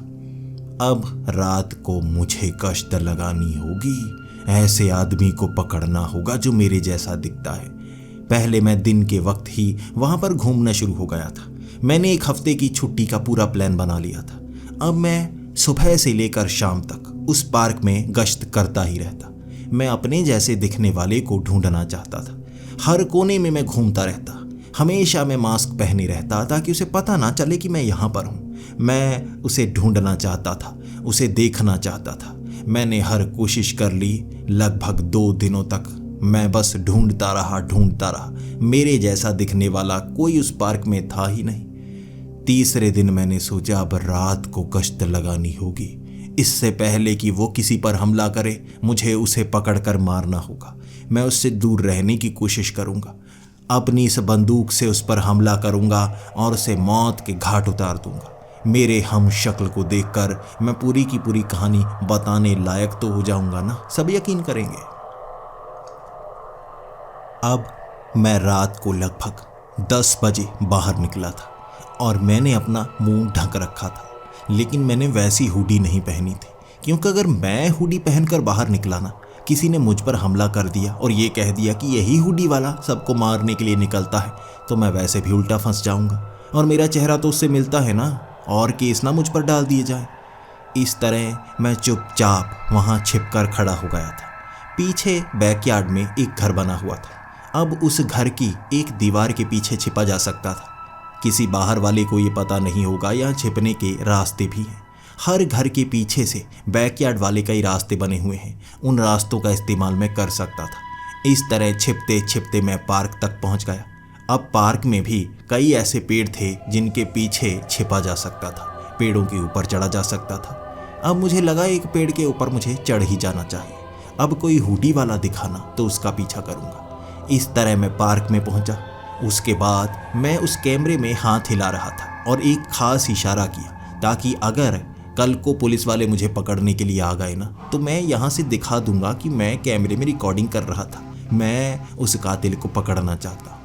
अब रात को मुझे गश्त लगानी होगी। ऐसे आदमी को पकड़ना होगा जो मेरे जैसा दिखता है। पहले मैं दिन के वक्त ही वहां पर घूमना शुरू हो गया था। मैंने एक हफ्ते की छुट्टी का पूरा प्लान बना लिया था। अब मैं सुबह से लेकर शाम तक उस पार्क में गश्त करता ही रहता। मैं अपने जैसे दिखने वाले को ढूंढना चाहता था। हर कोने में मैं घूमता रहता। हमेशा मैं मास्क पहने रहता ताकि उसे पता ना चले कि मैं यहाँ पर हूँ। मैं उसे ढूंढना चाहता था, उसे देखना चाहता था। मैंने हर कोशिश कर ली। लगभग 2 दिनों तक मैं बस ढूंढता रहा। मेरे जैसा दिखने वाला कोई उस पार्क में था ही नहीं। तीसरे दिन मैंने सोचा अब रात को गश्त लगानी होगी। इससे पहले कि वो किसी पर हमला करे, मुझे उसे पकड़कर मारना होगा। मैं उससे दूर रहने की कोशिश करूंगा। अपनी इस बंदूक से उस पर हमला करूंगा और उसे मौत के घाट उतार दूंगा। मेरे हम शक्ल को देखकर मैं पूरी की पूरी कहानी बताने लायक तो हो जाऊंगा ना, सब यकीन करेंगे। अब मैं रात को लगभग 10 बजे बाहर निकला था और मैंने अपना मुंह ढक रखा था। लेकिन मैंने वैसी हुडी नहीं पहनी थी, क्योंकि अगर मैं हुडी पहनकर बाहर निकला ना, किसी ने मुझ पर हमला कर दिया और ये कह दिया कि यही हुडी वाला सबको मारने के लिए निकलता है, तो मैं वैसे भी उल्टा फंस जाऊंगा। और मेरा चेहरा तो उससे मिलता है ना, और केस ना मुझ पर डाल दिए जाए। इस तरह मैं चुपचाप वहाँ छिपकर खड़ा हो गया था। पीछे बैकयार्ड में एक घर बना हुआ था। अब उस घर की एक दीवार के पीछे छिपा जा सकता था। किसी बाहर वाले को ये पता नहीं होगा। यहाँ छिपने के रास्ते भी हैं। हर घर के पीछे से बैकयार्ड वाले कई रास्ते बने हुए हैं। उन रास्तों का इस्तेमाल मैं कर सकता था। इस तरह छिपते छिपते मैं पार्क तक पहुँच गया। अब पार्क में भी कई ऐसे पेड़ थे जिनके पीछे छिपा जा सकता था। पेड़ों के ऊपर चढ़ा जा सकता था। अब मुझे लगा एक पेड़ के ऊपर मुझे चढ़ ही जाना चाहिए। अब कोई हुडी वाला दिखाना तो उसका पीछा करूँगा। इस तरह मैं पार्क में पहुँचा। उसके बाद मैं उस कैमरे में हाथ हिला रहा था और एक खास इशारा किया, ताकि अगर कल को पुलिस वाले मुझे पकड़ने के लिए आ गए ना, तो मैं यहाँ से दिखा दूंगा कि मैं कैमरे में रिकॉर्डिंग कर रहा था। मैं उस कातिल को पकड़ना चाहता।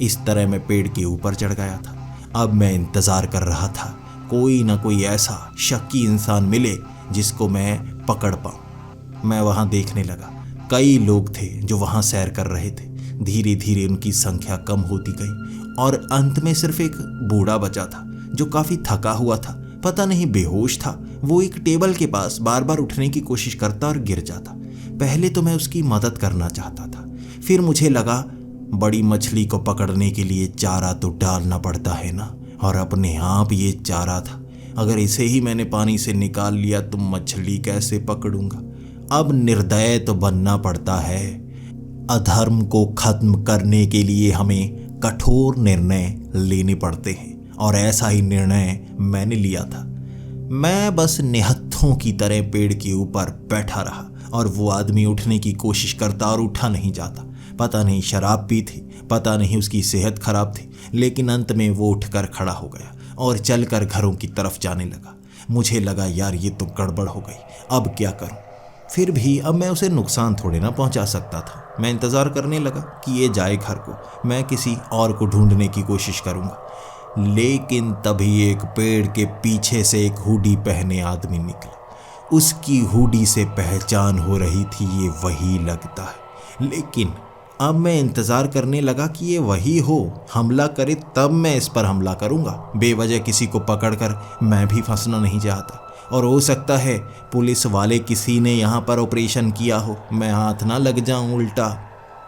इस तरह मैं पेड़ के ऊपर चढ़ गया था। अब मैं इंतज़ार कर रहा था कोई ना कोई ऐसा शक्की इंसान मिले जिसको मैं पकड़ पाऊँ। मैं वहाँ देखने लगा। कई लोग थे जो वहाँ सैर कर रहे थे। धीरे धीरे उनकी संख्या कम होती गई और अंत में सिर्फ एक बूढ़ा बचा था जो काफ़ी थका हुआ था। पता नहीं बेहोश था। वो एक टेबल के पास बार बार उठने की कोशिश करता और गिर जाता। पहले तो मैं उसकी मदद करना चाहता था, फिर मुझे लगा बड़ी मछली को पकड़ने के लिए चारा तो डालना पड़ता है ना, और अपने आप ये चारा था। अगर इसे ही मैंने पानी से निकाल लिया तो मछली कैसे पकड़ूंगा। अब निर्दय तो बनना पड़ता है। अधर्म को खत्म करने के लिए हमें कठोर निर्णय लेने पड़ते हैं, और ऐसा ही निर्णय मैंने लिया था। मैं बस निहत्थों की तरह पेड़ के ऊपर बैठा रहा, और वो आदमी उठने की कोशिश करता और उठा नहीं जाता। पता नहीं शराब पी थी, पता नहीं उसकी सेहत खराब थी, लेकिन अंत में वो उठकर खड़ा हो गया और चलकर घरों की तरफ जाने लगा। मुझे लगा यार ये तो गड़बड़ हो गई, अब क्या करूं। फिर भी अब मैं उसे नुकसान थोड़े ना पहुंचा सकता था। मैं इंतज़ार करने लगा कि ये जाए घर को, मैं किसी और को ढूंढने की कोशिश करूंगा। लेकिन तभी एक पेड़ के पीछे से एक हुडी पहने आदमी निकला। उसकी हुडी से पहचान हो रही थी ये वही लगता है। लेकिन अब मैं इंतज़ार करने लगा कि ये वही हो, हमला करे तब मैं इस पर हमला करूंगा। बेवजह किसी को पकड़कर मैं भी फंसना नहीं चाहता, और हो सकता है पुलिस वाले किसी ने यहाँ पर ऑपरेशन किया हो, मैं हाथ ना लग जाऊं उल्टा।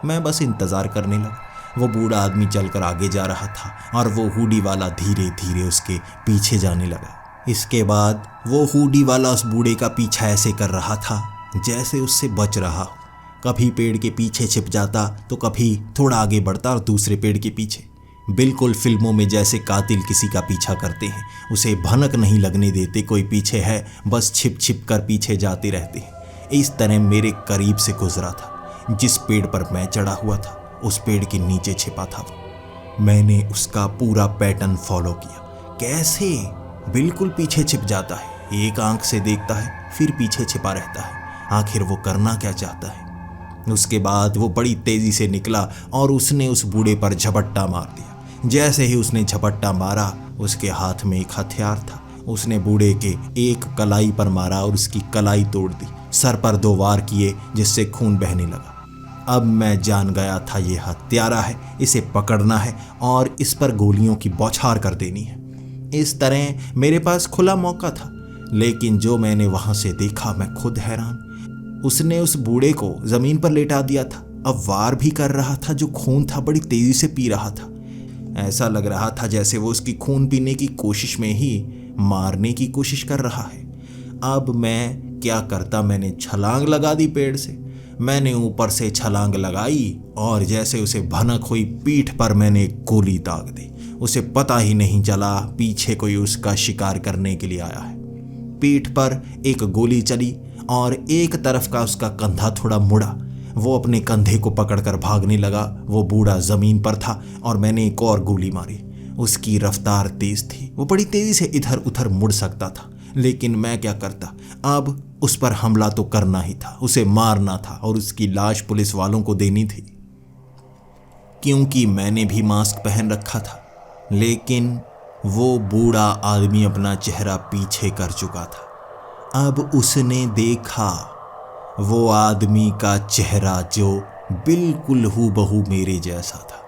मैं बस इंतज़ार करने लगा। वो बूढ़ा आदमी चलकर आगे जा रहा था, और वो हुडी वाला धीरे धीरे उसके पीछे जाने लगा। इसके बाद वो हुडी वाला उस बूढ़े का पीछा ऐसे कर रहा था जैसे उससे बच रहा हो। कभी पेड़ के पीछे छिप जाता तो कभी थोड़ा आगे बढ़ता और दूसरे पेड़ के पीछे। बिल्कुल फिल्मों में जैसे कातिल किसी का पीछा करते हैं, उसे भनक नहीं लगने देते कोई पीछे है, बस छिप छिप कर पीछे जाते रहते हैं। इस तरह मेरे करीब से गुजरा था। जिस पेड़ पर मैं चढ़ा हुआ था उस पेड़ के नीचे छिपा था वो। मैंने उसका पूरा पैटर्न फॉलो किया। कैसे? बिल्कुल पीछे छिप जाता है, एक आंख से देखता है फिर पीछे छिपा रहता है। आखिर वो करना क्या चाहता है? उसके बाद वो बड़ी तेजी से निकला और उसने उस बूढ़े पर झपट्टा मार दिया। जैसे ही उसने झपट्टा मारा, उसके हाथ में एक हथियार था। उसने बूढ़े के एक कलाई पर मारा और उसकी कलाई तोड़ दी। सर पर 2 वार किए जिससे खून बहने लगा। अब मैं जान गया था ये हत्यारा है, इसे पकड़ना है और इस पर गोलियों की बौछार कर देनी है। इस तरह मेरे पास खुला मौका था, लेकिन जो मैंने वहां से देखा मैं खुद हैरान। उसने उस बूढ़े को जमीन पर लेटा दिया था। अब वार भी कर रहा था, जो खून था बड़ी तेजी से पी रहा था। ऐसा लग रहा था जैसे वो उसकी खून पीने की कोशिश में ही मारने की कोशिश कर रहा है। अब मैं क्या करता, मैंने छलांग लगा दी पेड़ से। मैंने ऊपर से छलांग लगाई और जैसे उसे भनक हुई, पीठ पर मैंने गोली दाग दी। उसे पता ही नहीं चला पीछे कोई उसका शिकार करने के लिए आया है। पीठ पर एक गोली चली और एक तरफ का उसका कंधा थोड़ा मुड़ा। वो अपने कंधे को पकड़कर भागने लगा। वो बूढ़ा जमीन पर था और मैंने एक और गोली मारी। उसकी रफ्तार तेज थी, वो बड़ी तेजी से इधर उधर मुड़ सकता था, लेकिन मैं क्या करता। अब उस पर हमला तो करना ही था, उसे मारना था और उसकी लाश पुलिस वालों को देनी थी, क्योंकि मैंने भी मास्क पहन रखा था। लेकिन वो बूढ़ा आदमी अपना चेहरा पीछे कर चुका था। अब उसने देखा वो आदमी का चेहरा जो बिल्कुल हूबहू मेरे जैसा था।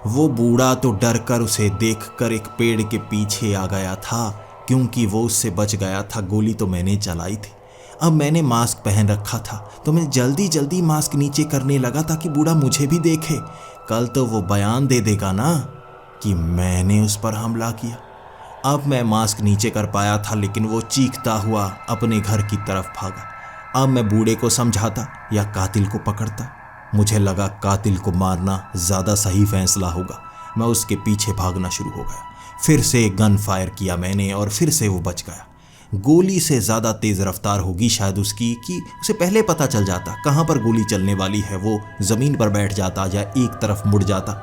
वो बूढ़ा तो डर कर उसे देखकर एक पेड़ के पीछे आ गया था, क्योंकि वो उससे बच गया था। गोली तो मैंने चलाई थी। अब मैंने मास्क पहन रखा था तो मैं जल्दी जल्दी मास्क नीचे करने लगा ताकि बूढ़ा मुझे भी देखे। कल तो वो बयान दे देगा ना कि मैंने उस पर हमला किया। अब मैं मास्क नीचे कर पाया था, लेकिन वो चीखता हुआ अपने घर की तरफ भागा। अब मैं बूढ़े को समझाता या कातिल को पकड़ता। मुझे लगा कातिल को मारना ज़्यादा सही फैसला होगा। मैं उसके पीछे भागना शुरू हो गया। फिर से गन फायर किया मैंने और फिर से वो बच गया। गोली से ज़्यादा तेज़ रफ्तार होगी शायद उसकी कि उसे पहले पता चल जाता कहाँ पर गोली चलने वाली है। वो ज़मीन पर बैठ जाता या एक तरफ मुड़ जाता।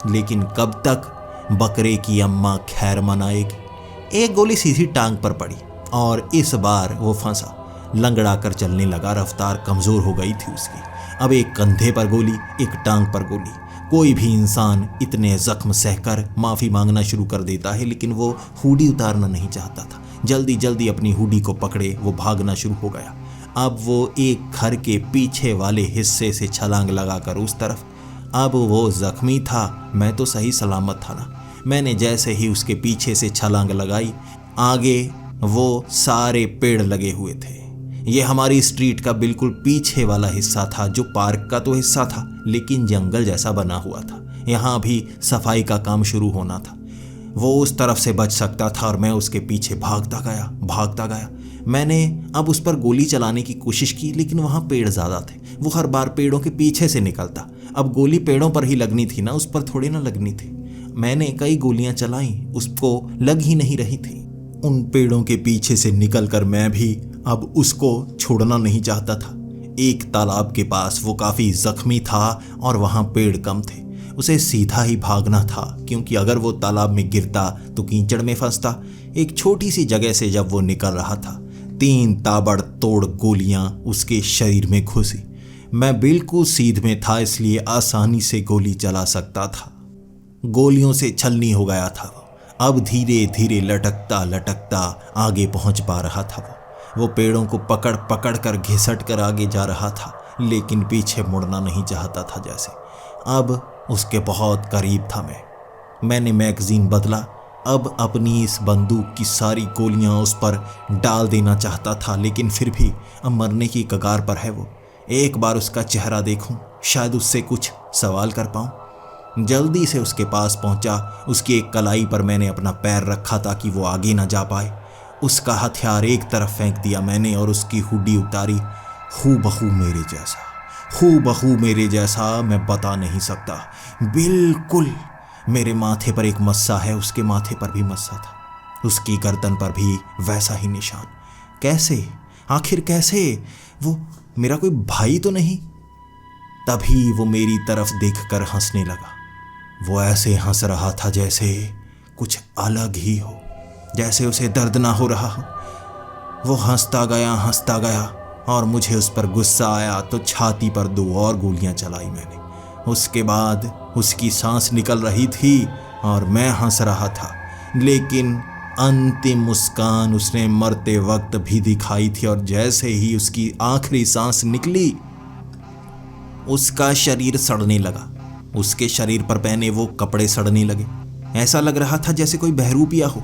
लेकिन कब तक बकरे की अम्मा खैर मनाएगी। एक गोली सीधी टांग पर पड़ी और इस बार वो फंसा। लंगड़ा कर चलने लगा। रफ्तार कमज़ोर हो गई थी उसकी। अब एक कंधे पर गोली, एक टांग पर गोली। कोई भी इंसान इतने जख्म सहकर माफ़ी मांगना शुरू कर देता है, लेकिन वो हुडी उतारना नहीं चाहता था। जल्दी जल्दी अपनी हुडी को पकड़े वो भागना शुरू हो गया। अब वो एक घर के पीछे वाले हिस्से से छलांग लगाकर उस तरफ। अब वो जख्मी था, मैं तो सही सलामत था ना। मैंने जैसे ही उसके पीछे से छलांग लगाई, आगे वो सारे पेड़ लगे हुए थे। ये हमारी स्ट्रीट का बिल्कुल पीछे वाला हिस्सा था, जो पार्क का तो हिस्सा था लेकिन जंगल जैसा बना हुआ था। यहाँ भी सफाई का काम शुरू होना था। वो उस तरफ से बच सकता था और मैं उसके पीछे भागता गया। मैंने अब उस पर गोली चलाने की कोशिश की, लेकिन वहाँ पेड़ ज़्यादा थे। वो हर बार पेड़ों के पीछे से निकलता। अब गोली पेड़ों पर ही लगनी थी ना, उस पर थोड़ी ना लगनी थी। मैंने कई गोलियां चलाई, उसको लग ही नहीं रही थी। उन पेड़ों के पीछे से निकलकर मैं भी अब उसको छोड़ना नहीं चाहता था। एक तालाब के पास वो काफ़ी जख्मी था और वहाँ पेड़ कम थे। उसे सीधा ही भागना था, क्योंकि अगर वो तालाब में गिरता तो कीचड़ में फंसता। एक छोटी सी जगह से जब वो निकल रहा था, 3 ताबड़तोड़ गोलियां उसके शरीर में घुसी। मैं बिल्कुल सीध में था, इसलिए आसानी से गोली चला सकता था। गोलियों से छलनी हो गया था वो। अब धीरे धीरे लटकता लटकता आगे पहुंच पा रहा था। वो पेड़ों को पकड़ पकड़ कर घिसट कर आगे जा रहा था, लेकिन पीछे मुड़ना नहीं चाहता था। जैसे अब उसके बहुत करीब था मैंने मैगजीन बदला। अब अपनी इस बंदूक की सारी गोलियां उस पर डाल देना चाहता था, लेकिन फिर भी अब मरने की कगार पर है वो। एक बार उसका चेहरा देखूं, शायद उससे कुछ सवाल कर पाऊं। जल्दी से उसके पास पहुंचा। उसकी एक कलाई पर मैंने अपना पैर रखा ताकि वो आगे ना जा पाए। उसका हथियार एक तरफ फेंक दिया मैंने और उसकी हुड्डी उतारी। हूबहू मेरे जैसा मैं बता नहीं सकता। बिल्कुल मेरे माथे पर एक मस्सा है, उसके माथे पर भी मस्सा था, उसकी गर्दन पर भी वैसा ही निशान। कैसे, आखिर कैसे? वो मेरा कोई भाई तो नहीं? तभी वो मेरी तरफ देखकर हंसने लगा। वो ऐसे हंस रहा था जैसे कुछ अलग ही हो, जैसे उसे दर्द ना हो रहा हो। वो हंसता गया और मुझे उस पर गुस्सा आया तो छाती पर 2 और गोलियां चलाई मैंने। उसके बाद उसकी सांस निकल रही थी और मैं हंस रहा था, लेकिन अंतिम मुस्कान उसने मरते वक्त भी दिखाई थी। और जैसे ही उसकी आखिरी सांस निकली, उसका शरीर सड़ने लगा। उसके शरीर पर पहने वो कपड़े सड़ने लगे। ऐसा लग रहा था जैसे कोई बहरूपिया हो।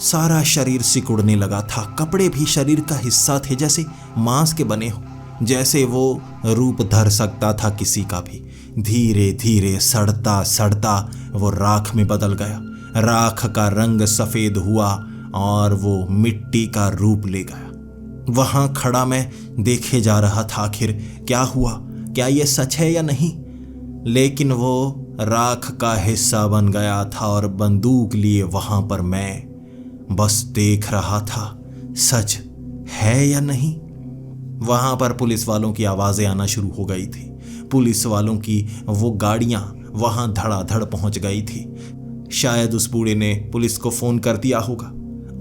सारा शरीर सिकुड़ने लगा था। कपड़े भी शरीर का हिस्सा थे, जैसे मांस के बने हो, जैसे वो रूप धर सकता था किसी का भी। धीरे धीरे सड़ता सड़ता वो राख में बदल गया। राख का रंग सफ़ेद हुआ और वो मिट्टी का रूप ले गया। वहाँ खड़ा मैं देखे जा रहा था आखिर क्या हुआ, क्या ये सच है या नहीं। लेकिन वो राख का हिस्सा बन गया था और बंदूक लिए वहाँ पर मैं बस देख रहा था, सच है या नहीं। वहाँ पर पुलिस वालों की आवाज़ें आना शुरू हो गई थी। पुलिस वालों की वो गाड़ियाँ वहाँ धड़ाधड़ पहुँच गई थी। शायद उस बूढ़े ने पुलिस को फ़ोन कर दिया होगा।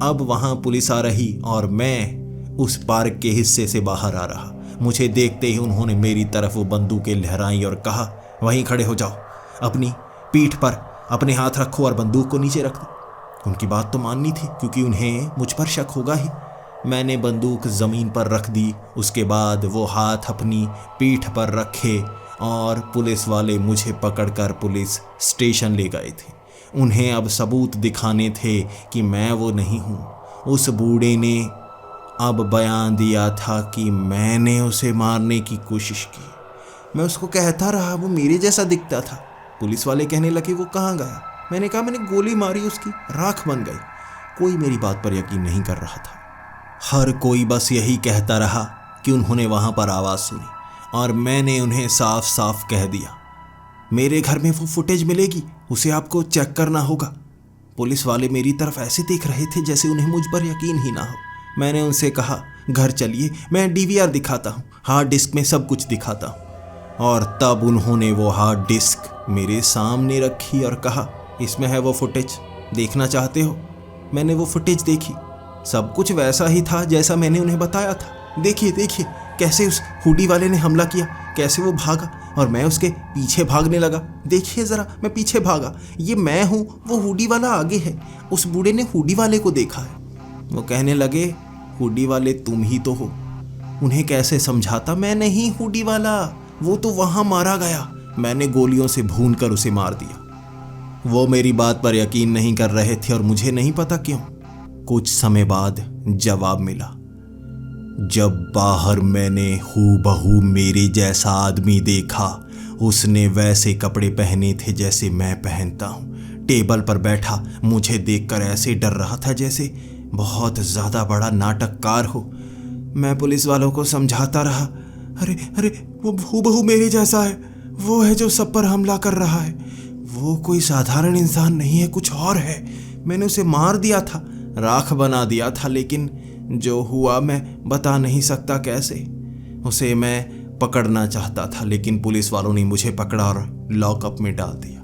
अब वहाँ पुलिस आ रही और मैं उस पार्क के हिस्से से बाहर आ रहा। मुझे देखते ही उन्होंने मेरी तरफ वो बंदूकें लहराई और कहा, वहीं खड़े हो जाओ, अपनी पीठ पर अपने हाथ रखो और बंदूक को नीचे रख दो। उनकी बात तो माननी थी, क्योंकि उन्हें मुझ पर शक होगा ही। मैंने बंदूक ज़मीन पर रख दी। उसके बाद वो हाथ अपनी पीठ पर रखे और पुलिस वाले मुझे पकड़कर पुलिस स्टेशन ले गए थे। उन्हें अब सबूत दिखाने थे कि मैं वो नहीं हूँ। उस बूढ़े ने अब बयान दिया था कि मैंने उसे मारने की कोशिश की। मैं उसको कहता रहा वो मेरे जैसा दिखता था। पुलिस वाले कहने लगे वो कहाँ गया। मैंने कहा मैंने गोली मारी, उसकी राख बन गई। कोई मेरी बात पर यकीन नहीं कर रहा था। हर कोई बस यही कहता रहा कि उन्होंने वहाँ पर आवाज़ सुनी और मैंने उन्हें साफ साफ कह दिया, मेरे घर में वो फुटेज मिलेगी, उसे आपको चेक करना होगा। पुलिस वाले मेरी तरफ ऐसे देख रहे थे जैसे उन्हें मुझ पर यकीन ही ना हो। मैंने उनसे कहा, घर चलिए, मैं डीवीआर दिखाता हूँ, हार्ड डिस्क में सब कुछ दिखाता हूँ। और तब उन्होंने वो हार्ड डिस्क मेरे सामने रखी और कहा, इसमें है वो फुटेज, देखना चाहते हो? मैंने वो फुटेज देखी। सब कुछ वैसा ही था जैसा मैंने उन्हें बताया था। देखिए देखिए कैसे उस हुडी वाले ने हमला किया, कैसे वो भागा और मैं उसके पीछे भागने लगा। देखिए ज़रा, मैं पीछे भागा, ये मैं हूँ, वो हुडी वाला आगे है। उस बूढ़े ने हुडी वाले को देखा है। वो कहने लगे, हुडी वाले तुम ही तो हो। उन्हें कैसे समझाता, मैं नहीं हुडी वाला, वो तो वहाँ मारा गया, मैंने गोलियों से भून कर उसे मार दिया। वो मेरी बात पर यकीन नहीं कर रहे थे और मुझे नहीं पता क्यों। कुछ समय बाद जवाब मिला। जब बाहर मैंने हूबहू मेरे जैसा आदमी देखा, उसने वैसे कपड़े पहने थे जैसे मैं पहनता हूँ। टेबल पर बैठा मुझे देखकर ऐसे डर रहा था जैसे बहुत ज़्यादा बड़ा नाटककार हो। मैं पुलिस वालों को समझाता रहा, अरे अरे वो हूबहू मेरे जैसा है, वो है जो सब पर हमला कर रहा है। वो कोई साधारण इंसान नहीं है, कुछ और है। मैंने उसे मार दिया था, राख बना दिया था, लेकिन जो हुआ मैं बता नहीं सकता कैसे। उसे मैं पकड़ना चाहता था, लेकिन पुलिस वालों ने मुझे पकड़ा और लॉकअप में डाल दिया।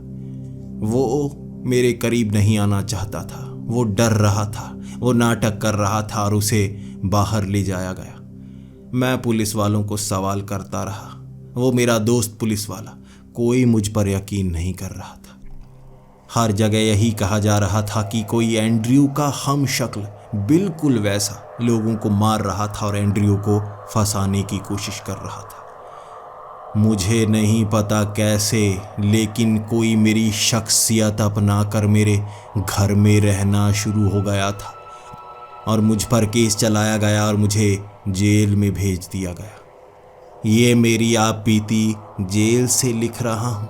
वो मेरे करीब नहीं आना चाहता था, वो डर रहा था, वो नाटक कर रहा था और उसे बाहर ले जाया गया। मैं पुलिस वालों को सवाल करता रहा। वो मेरा दोस्त पुलिस वाला, कोई मुझ पर यकीन नहीं कर रहा था। हर जगह यही कहा जा रहा था कि कोई एंड्रयू का हम शक्ल बिल्कुल वैसा लोगों को मार रहा था और एंड्रयू को फंसाने की कोशिश कर रहा था। मुझे नहीं पता कैसे, लेकिन कोई मेरी शख्सियत अपनाकर मेरे घर में रहना शुरू हो गया था और मुझ पर केस चलाया गया और मुझे जेल में भेज दिया गया। ये मेरी आप बीती जेल से लिख रहा हूँ।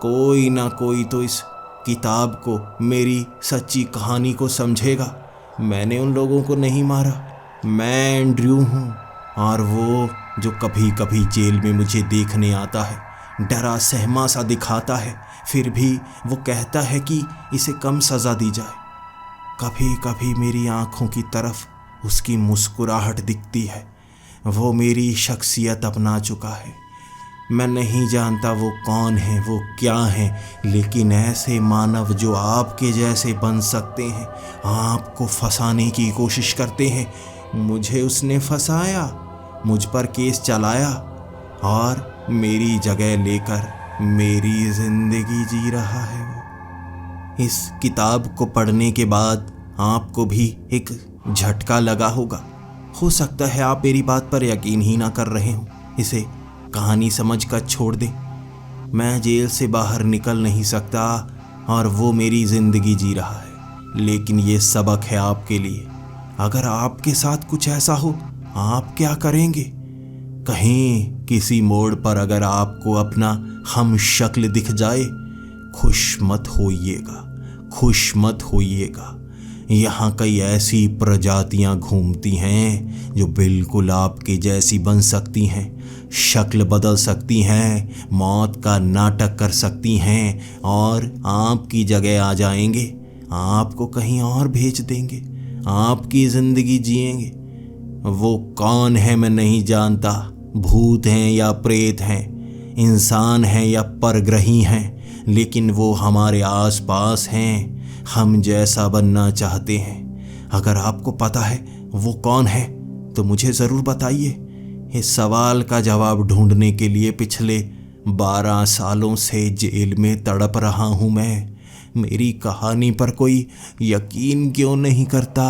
कोई ना कोई तो इस किताब को, मेरी सच्ची कहानी को समझेगा। मैंने उन लोगों को नहीं मारा, मैं एंड्रयू हूँ। और वो जो कभी कभी जेल में मुझे देखने आता है, डरा सहमा सा दिखाता है, फिर भी वो कहता है कि इसे कम सज़ा दी जाए। कभी कभी मेरी आँखों की तरफ उसकी मुस्कुराहट दिखती है। वो मेरी शख्सियत अपना चुका है। मैं नहीं जानता वो कौन है, वो क्या है, लेकिन ऐसे मानव जो आपके जैसे बन सकते हैं, आपको फंसाने की कोशिश करते हैं। मुझे उसने फंसाया, मुझ पर केस चलाया और मेरी जगह लेकर मेरी जिंदगी जी रहा है वो। इस किताब को पढ़ने के बाद आपको भी एक झटका लगा होगा। हो सकता है आप मेरी बात पर यकीन ही ना कर रहे हो, इसे कहानी समझकर छोड़ दें। मैं जेल से बाहर निकल नहीं सकता और वो मेरी जिंदगी जी रहा है, लेकिन ये सबक है आपके लिए। अगर आपके साथ कुछ ऐसा हो, आप क्या करेंगे? कहीं किसी मोड़ पर अगर आपको अपना हम शक्ल दिख जाए, खुश मत होइएगा, खुश मत होइएगा। यहाँ कई ऐसी प्रजातियाँ घूमती हैं जो बिल्कुल आपके जैसी बन सकती हैं, शक्ल बदल सकती हैं, मौत का नाटक कर सकती हैं और आपकी जगह आ जाएंगे, आपको कहीं और भेज देंगे, आपकी ज़िंदगी जिएंगे। वो कौन है मैं नहीं जानता, भूत हैं या प्रेत हैं, इंसान हैं या परग्रही हैं, लेकिन वो हमारे आसपास हैं, हम जैसा बनना चाहते हैं। अगर आपको पता है वो कौन है तो मुझे ज़रूर बताइए। इस सवाल का जवाब ढूंढने के लिए पिछले 12 सालों से जेल में तड़प रहा हूँ मैं। मेरी कहानी पर कोई यकीन क्यों नहीं करता?